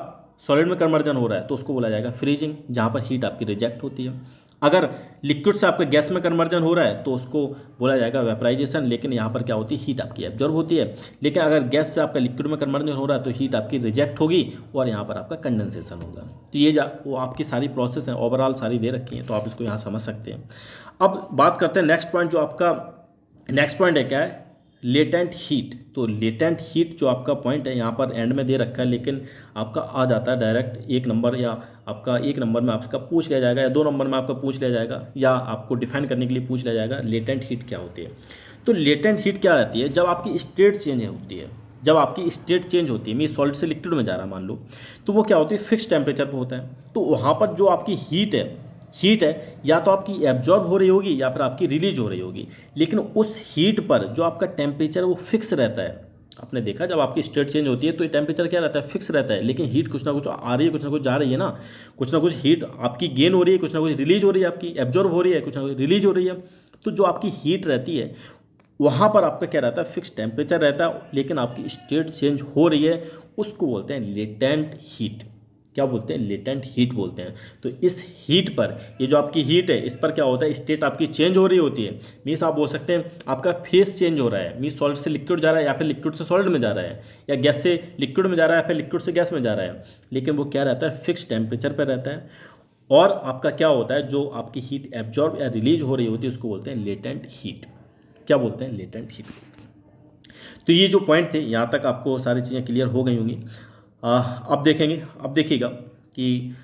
सॉलिड में कन्वर्जन हो रहा है तो उसको बोला जाएगा फ्रीजिंग, जहाँ पर हीट आपकी रिजेक्ट होती है। अगर लिक्विड से आपका गैस में कन्वर्जन हो रहा है तो उसको बोला जाएगा वेपराइजेशन, लेकिन यहाँ पर क्या होती है, हीट आपकी एब्जॉर्ब होती है। लेकिन अगर गैस से आपका लिक्विड में कन्वर्जन हो रहा है तो हीट आपकी रिजेक्ट होगी और यहाँ पर आपका कंडेंसेशन होगा। तो ये वो आपकी सारी प्रोसेस है, ओवरऑल सारी दे रखी हैं, तो आप इसको यहाँ समझ सकते हैं। अब बात करते हैं नेक्स्ट पॉइंट, जो आपका नेक्स्ट पॉइंट है क्या है, लेटेंट हीट। तो लेटेंट हीट जो आपका पॉइंट है यहाँ पर एंड में दे रखा है, लेकिन आपका आ जाता है डायरेक्ट 1 नंबर, या आपका 1 नंबर में आपका पूछ लिया जाएगा या 2 नंबर में आपका पूछ लिया जाएगा, या आपको डिफाइन करने के लिए पूछ लिया जाएगा लेटेंट हीट क्या होती है। तो लेटेंट हीट क्या रहती है, जब आपकी स्टेट चेंज होती है, जब आपकी स्टेट चेंज होती है, मीन सॉलिड से लिक्विड में जा रहा है मान लो, तो वो क्या होती है, फिक्स टेम्परेचर पर होता है। तो वहाँ पर जो आपकी हीट है या तो आपकी एब्जॉर्ब हो रही होगी या फिर आपकी रिलीज हो रही होगी, लेकिन उस हीट पर जो आपका टेम्परेचर वो फिक्स रहता है। आपने देखा जब आपकी स्टेट चेंज होती है तो ये टेम्परेचर क्या रहता है, फिक्स रहता है, लेकिन हीट कुछ ना कुछ आ रही है, कुछ ना कुछ जा रही है ना, कुछ ना कुछ हीट आपकी गेन हो रही है, कुछ ना कुछ रिलीज हो रही है, आपकी एब्जॉर्ब हो रही है, कुछ ना कुछ रिलीज हो रही है। तो जो आपकी हीट रहती है वहाँ पर आपका क्या रहता है, फिक्स टेम्परेचर रहता है, लेकिन आपकी स्टेट चेंज हो रही है, उसको बोलते हैं लेटेंट हीट। क्या बोलते हैं, लेटेंट हीट बोलते हैं। तो इस हीट पर, ये जो आपकी हीट है, इस पर क्या होता है, स्टेट आपकी चेंज हो रही होती है। मीन्स आप बोल सकते हैं आपका फेस चेंज हो रहा है, मीन्स सॉलिड से लिक्विड जा रहा है या फिर लिक्विड से सॉलिड में जा रहा है, या गैस से लिक्विड में जा रहा है या फिर लिक्विड से गैस में जा रहा है, लेकिन वो क्या रहता है, फिक्स टेम्परेचर पर रहता है। और आपका क्या होता है, जो आपकी हीट एब्जॉर्ब या रिलीज हो रही होती है उसको बोलते हैं लेटेंट हीट। क्या बोलते हैं, लेटेंट हीट। तो ये जो पॉइंट थे यहाँ तक आपको सारी चीज़ें क्लियर हो गई होंगी। अब देखेंगे, अब देखिएगा कि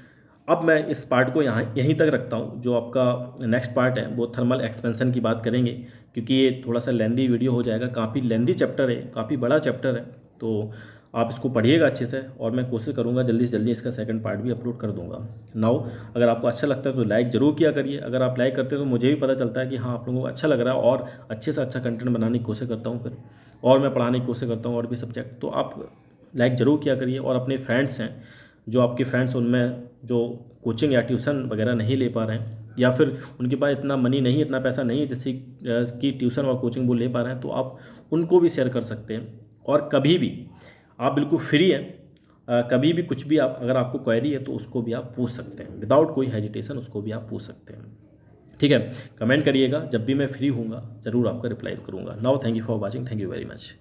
अब मैं इस पार्ट को यहीं तक रखता हूँ। जो आपका नेक्स्ट पार्ट है वो थर्मल एक्सपेंशन की बात करेंगे, क्योंकि ये थोड़ा सा लेंदी वीडियो हो जाएगा, काफ़ी लेंदी चैप्टर है, काफ़ी बड़ा चैप्टर है। तो आप इसको पढ़िएगा अच्छे से, और मैं कोशिश करूँगा जल्दी से जल्दी इसका सेकंड पार्ट भी अपलोड कर दूँगा। नाउ अगर आपको अच्छा लगता है तो लाइक ज़रूर किया करिए। अगर आप लाइक करते हैं तो मुझे भी पता चलता है कि हाँ आप लोगों को अच्छा लग रहा है, और अच्छे से अच्छा कंटेंट बनाने की कोशिश करता हूँ फिर, और मैं पढ़ाने की कोशिश करता हूँ और भी सब्जेक्ट। तो आप लाइक ज़रूर किया करिए, और अपने फ्रेंड्स हैं जो आपके फ्रेंड्स, उनमें जो कोचिंग या ट्यूशन वगैरह नहीं ले पा रहे हैं, या फिर उनके पास इतना मनी नहीं, इतना पैसा नहीं है जैसे कि ट्यूशन और कोचिंग वो ले पा रहे हैं, तो आप उनको भी शेयर कर सकते हैं। और कभी भी आप बिल्कुल फ्री हैं, कभी भी कुछ भी आप, अगर आपको क्वेरी है तो उसको भी आप पूछ सकते हैं, विदाउट कोई हेजिटेशन उसको भी आप पूछ सकते हैं। ठीक है, कमेंट करिएगा, जब भी मैं फ्री हूँगा ज़रूर आपका रिप्लाई करूँगा। Now thank you for watching, thank you very much.